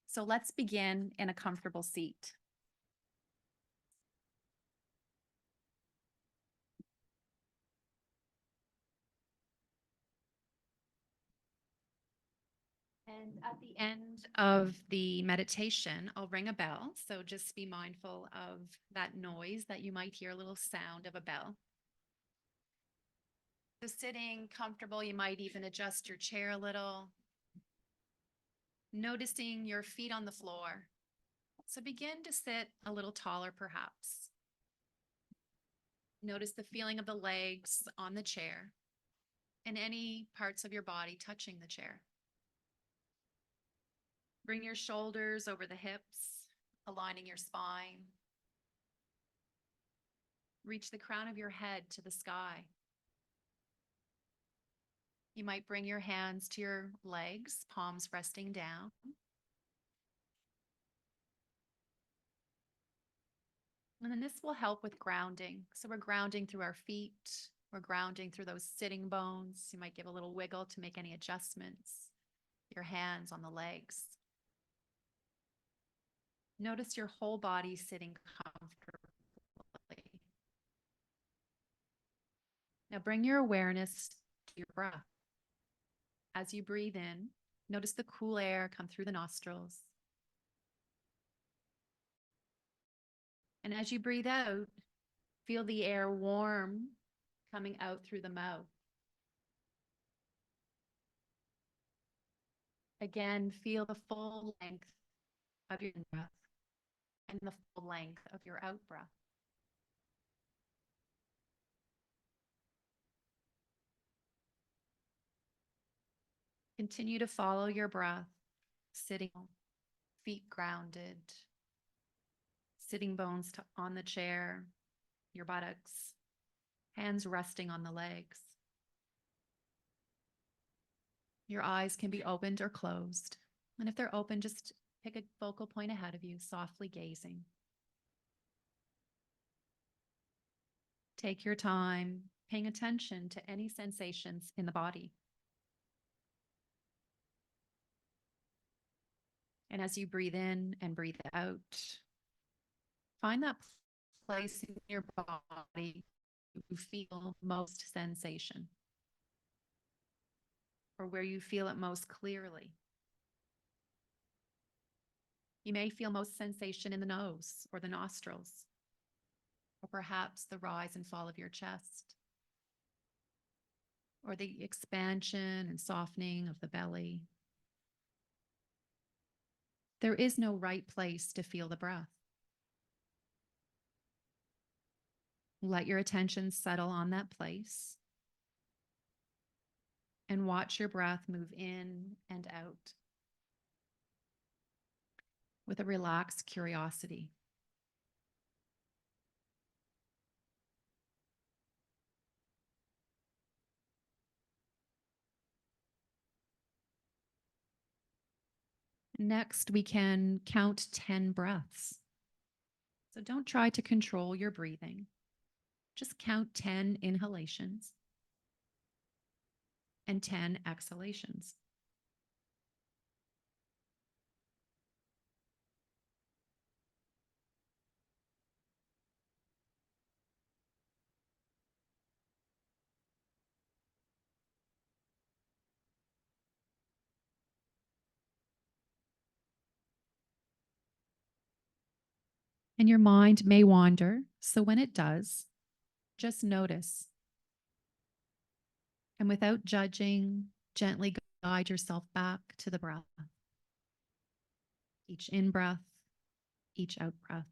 [SPEAKER 10] So let's begin in a comfortable seat. And at the end of the meditation, I'll ring a bell. So just be mindful of that noise that you might hear, a little sound of a bell. So sitting comfortable, you might even adjust your chair a little. Noticing your feet on the floor. So begin to sit a little taller, perhaps. Notice the feeling of the legs on the chair and any parts of your body touching the chair. Bring your shoulders over the hips, aligning your spine. Reach the crown of your head to the sky. You might bring your hands to your legs, palms resting down. And then this will help with grounding. So we're grounding through our feet. We're grounding through those sitting bones. You might give a little wiggle to make any adjustments. Your hands on the legs. Notice your whole body sitting comfortably. Now bring your awareness to your breath. As you breathe in, notice the cool air come through the nostrils. And as you breathe out, feel the air warm coming out through the mouth. Again, feel the full length of your breath and the full length of your out breath. Continue to follow your breath, sitting, feet grounded, sitting bones on the chair, your buttocks, hands resting on the legs. Your eyes can be opened or closed. And if they're open, just pick a focal point ahead of you, softly gazing. Take your time paying attention to any sensations in the body. And as you breathe in and breathe out, find that place in your body you feel most sensation, or where you feel it most clearly. You may feel most sensation in the nose or the nostrils, or perhaps the rise and fall of your chest, or the expansion and softening of the belly. There is no right place to feel the breath. Let your attention settle on that place and watch your breath move in and out with a relaxed curiosity. Next, we can count 10 breaths. So don't try to control your breathing. Just count 10 inhalations and 10 exhalations. And your mind may wander, so when it does, just notice. And without judging, gently guide yourself back to the breath. Each in-breath, each out-breath.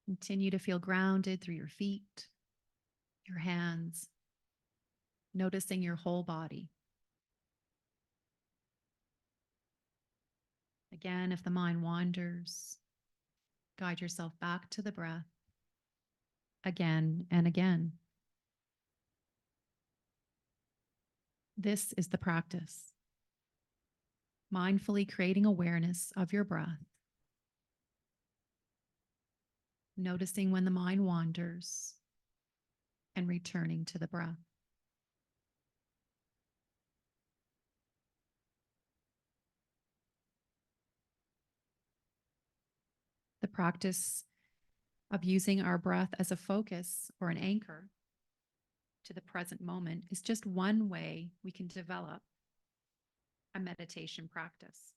[SPEAKER 10] Continue to feel grounded through your feet, your hands, noticing your whole body. Again, if the mind wanders, guide yourself back to the breath again and again. This is the practice. Mindfully creating awareness of your breath. Noticing when the mind wanders and returning to the breath. The practice of using our breath as a focus or an anchor to the present moment is just one way we can develop a meditation practice.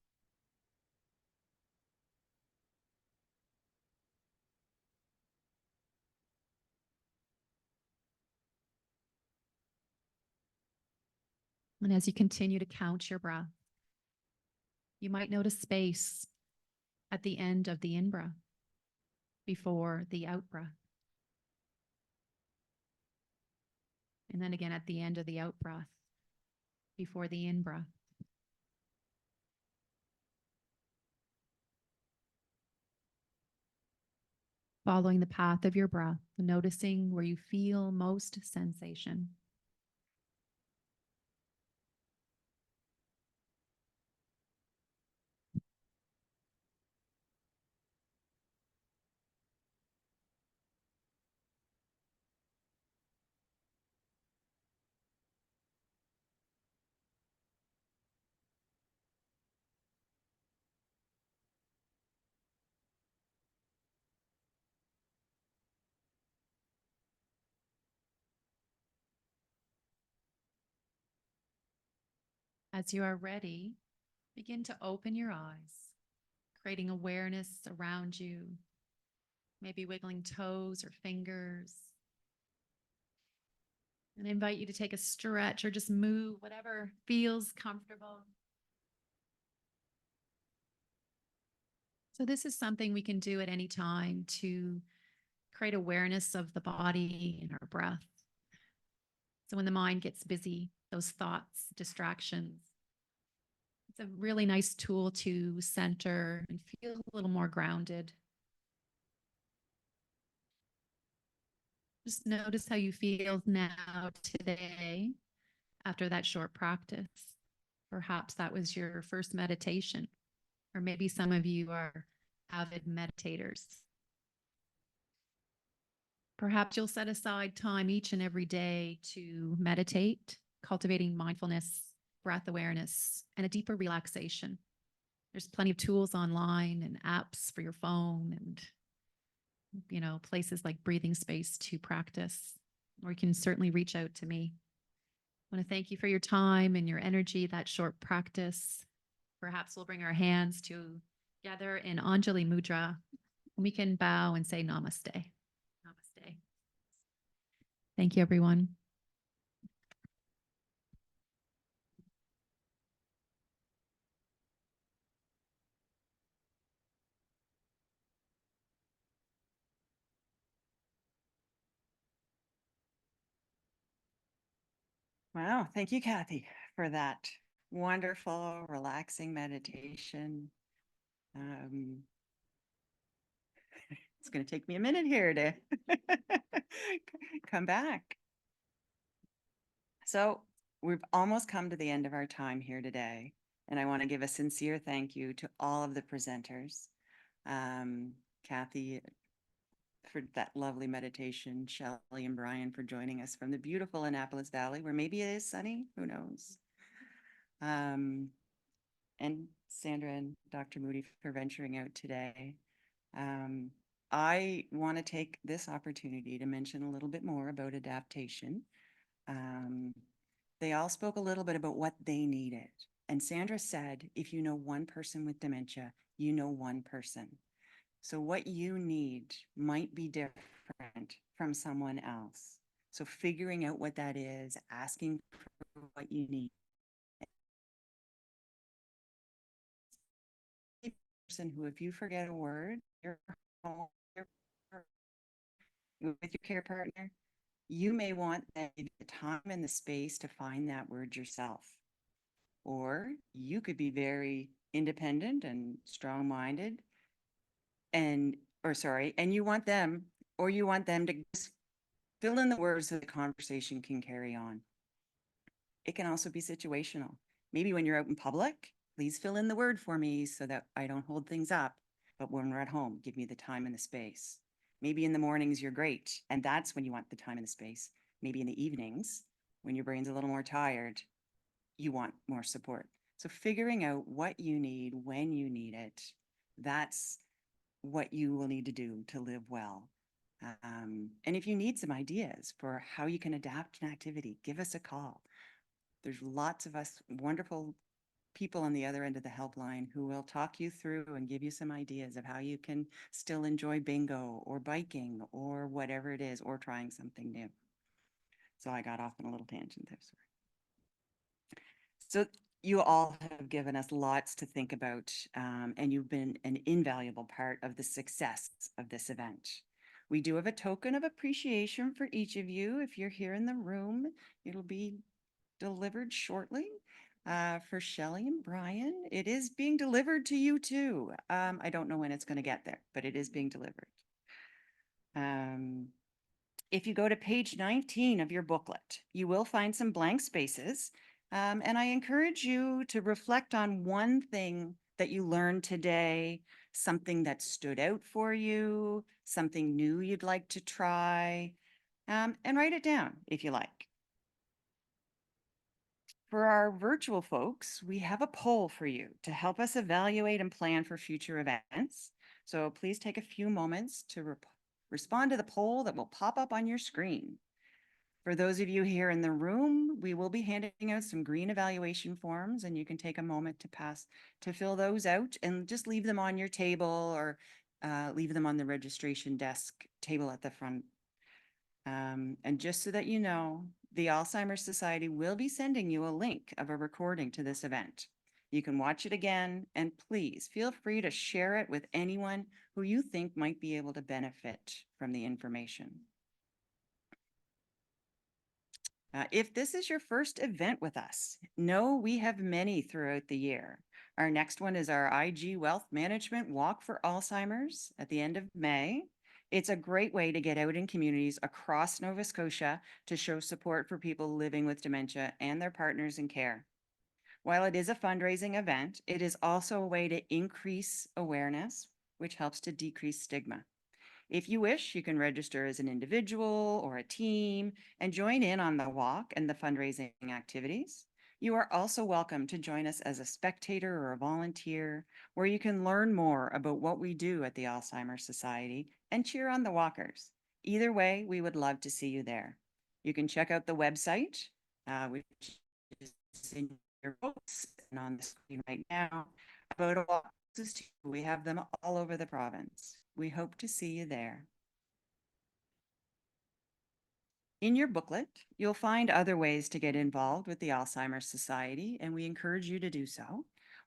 [SPEAKER 10] And as you continue to count your breath, you might notice space at the end of the in-breath before the out-breath. And then again at the end of the out-breath before the in-breath. Following the path of your breath, noticing where you feel most sensation. As you are ready, begin to open your eyes, creating awareness around you, maybe wiggling toes or fingers. And I invite you to take a stretch or just move, whatever feels comfortable. So this is something we can do at any time to create awareness of the body and our breath. So when the mind gets busy, those thoughts, distractions, it's a really nice tool to center and feel a little more grounded. Just notice how you feel now today after that short practice. Perhaps that was your first meditation, or maybe some of you are avid meditators. Perhaps you'll set aside time each and every day to meditate, cultivating mindfulness, breath awareness, and a deeper relaxation. There's plenty of tools online and apps for your phone and, places like Breathing Space to practice, or you can certainly reach out to me. I want to thank you for your time and your energy, that short practice. Perhaps we'll bring our hands together in Anjali Mudra. We can bow and say namaste. Namaste. Thank you, everyone.
[SPEAKER 1] Wow, thank you, Kathy, for that wonderful, relaxing meditation. It's going to take me a minute here to come back. So we've almost come to the end of our time here today, and I want to give a sincere thank you to all of the presenters. Kathy, for that lovely meditation, Shelley and Brian for joining us from the beautiful Annapolis Valley, where maybe it is sunny, who knows? And Sandra and Dr. Moody for venturing out today. I want to take this opportunity to mention a little bit more about adaptation. They all spoke a little bit about what they needed. And Sandra said, if you know one person with dementia, you know one person. So what you need might be different from someone else. So figuring out what that is, asking for what you need. Person who, if you forget a word, you're home with your care partner, you may want the time and the space to find that word yourself. Or you could be very independent and strong-minded and you want them to just fill in the words so the conversation can carry on. It can also be situational. Maybe when you're out in public, please fill in the word for me so that I don't hold things up. But when we're at home, give me the time and the space. Maybe in the mornings you're great, and that's when you want the time and the space. Maybe in the evenings, when your brain's a little more tired, you want more support. So figuring out what you need, when you need it, that's what you will need to do to live well. And if you need some ideas for how you can adapt an activity, give us a call. There's lots of us wonderful people on the other end of the helpline who will talk you through and give you some ideas of how you can still enjoy bingo or biking or whatever it is, or trying something new. So I got off on a little tangent there, sorry. So you all have given us lots to think about, and you've been an invaluable part of the success of this event. We do have a token of appreciation for each of you. If you're here in the room, it'll be delivered shortly. For Shelley and Brian, it is being delivered to you too. I don't know when it's going to get there, but it is being delivered. If you go to page 19 of your booklet, you will find some blank spaces. And I encourage you to reflect on one thing that you learned today, something that stood out for you, something new you'd like to try, and write it down if you like. For our virtual folks, we have a poll for you to help us evaluate and plan for future events. So please take a few moments to respond to the poll that will pop up on your screen. For those of you here in the room, we will be handing out some green evaluation forms, and you can take a moment to fill those out and just leave them on your table or leave them on the registration desk table at the front. And just so that you know, the Alzheimer's Society will be sending you a link of a recording to this event. You can watch it again, and please feel free to share it with anyone who you think might be able to benefit from the information. If this is your first event with us, know we have many throughout the year. Our next one is our IG Wealth Management Walk for Alzheimer's at the end of May. It's a great way to get out in communities across Nova Scotia to show support for people living with dementia and their partners in care. While it is a fundraising event, it is also a way to increase awareness, which helps to decrease stigma. If you wish, you can register as an individual or a team and join in on the walk and the fundraising activities. You are also welcome to join us as a spectator or a volunteer, where you can learn more about what we do at the Alzheimer's Society and cheer on the walkers. Either way, we would love to see you there. You can check out the website, which is in your books and on the screen right now, about a walk. We have them all over the province. We hope to see you there. In your booklet, you'll find other ways to get involved with the Alzheimer's Society, and we encourage you to do so.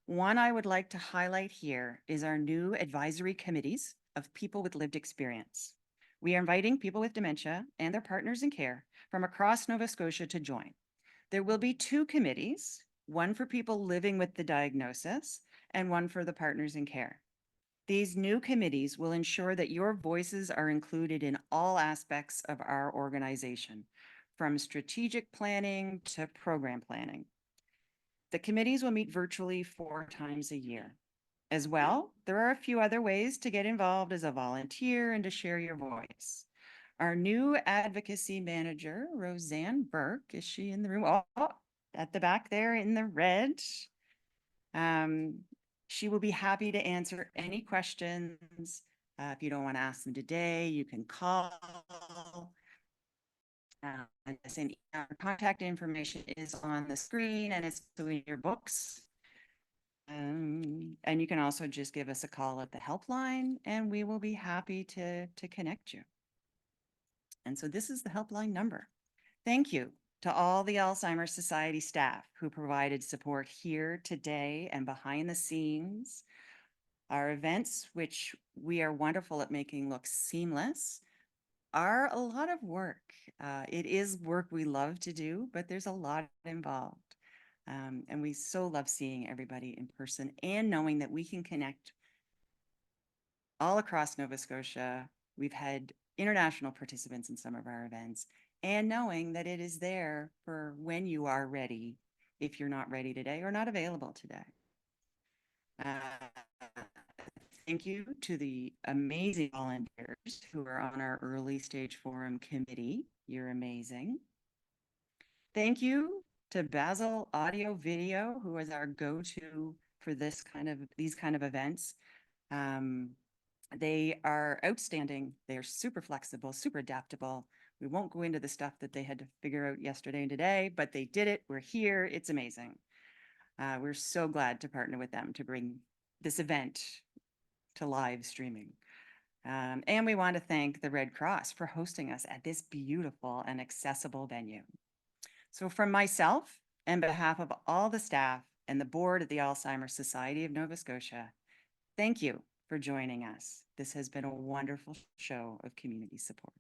[SPEAKER 1] One I would like to highlight here is our new advisory committees of people with lived experience. We are inviting people with dementia and their partners in care from across Nova Scotia to join. There will be 2 committees, one for people living with the diagnosis and one for the partners in care. These new committees will ensure that your voices are included in all aspects of our organization, from strategic planning to program planning. The committees will meet virtually 4 times a year. As well, there are a few other ways to get involved as a volunteer and to share your voice. Our new advocacy manager, Roseanne Burke, is she in the room? Oh, at the back there in the red. She will be happy to answer any questions. If you don't want to ask them today, you can call. And our contact information is on the screen and it's in your books. And you can also just give us a call at the helpline and we will be happy to connect you. And so this is the helpline number. Thank you to all the Alzheimer's Society staff who provided support here today and behind the scenes. Our events, which we are wonderful at making look seamless, are a lot of work. It is work we love to do, but there's a lot involved. And we so love seeing everybody in person and knowing that we can connect all across Nova Scotia. We've had international participants in some of our events, and knowing that it is there for when you are ready, if you're not ready today or not available today. Thank you to the amazing volunteers who are on our early stage forum committee. You're amazing. Thank you to Basil Audio Video, who is our go-to for these kind of events. They are outstanding. They're super flexible, super adaptable. We won't go into the stuff that they had to figure out yesterday and today, but they did it. We're here. It's amazing. We're so glad to partner with them to bring this event to live streaming. And we want to thank the Red Cross for hosting us at this beautiful and accessible venue. So from myself and behalf of all the staff and the board of the Alzheimer's Society of Nova Scotia, thank you for joining us. This has been a wonderful show of community support.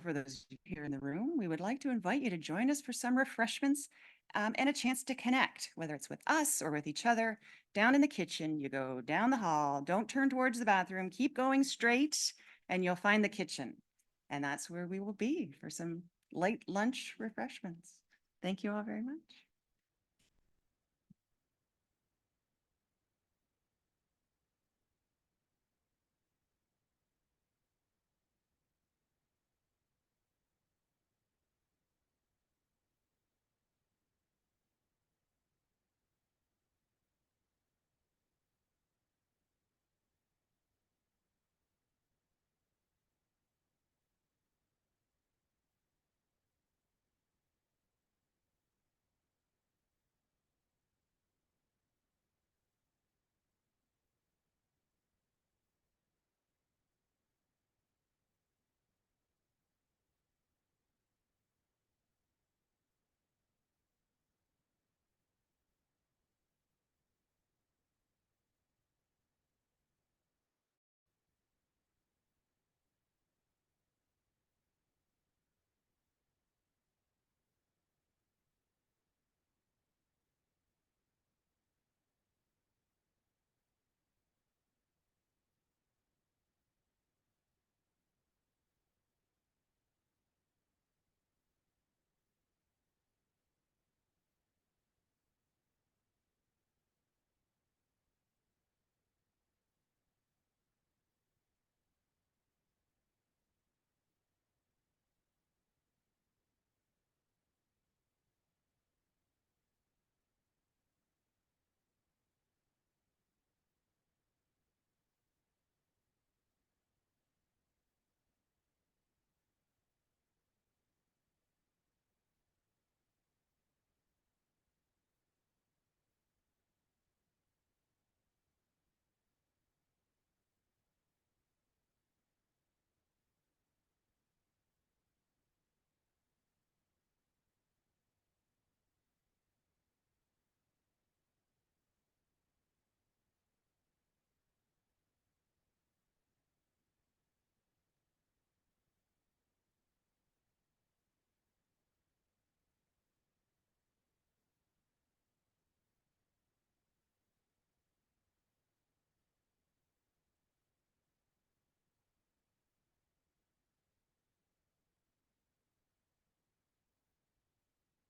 [SPEAKER 1] For those here in the room, we would like to invite you to join us for some refreshments and a chance to connect, whether it's with us or with each other. Down in the kitchen, you go down the hall, don't turn towards the bathroom, keep going straight, and you'll find the kitchen. And that's where we will be for some light lunch refreshments. Thank you all very much.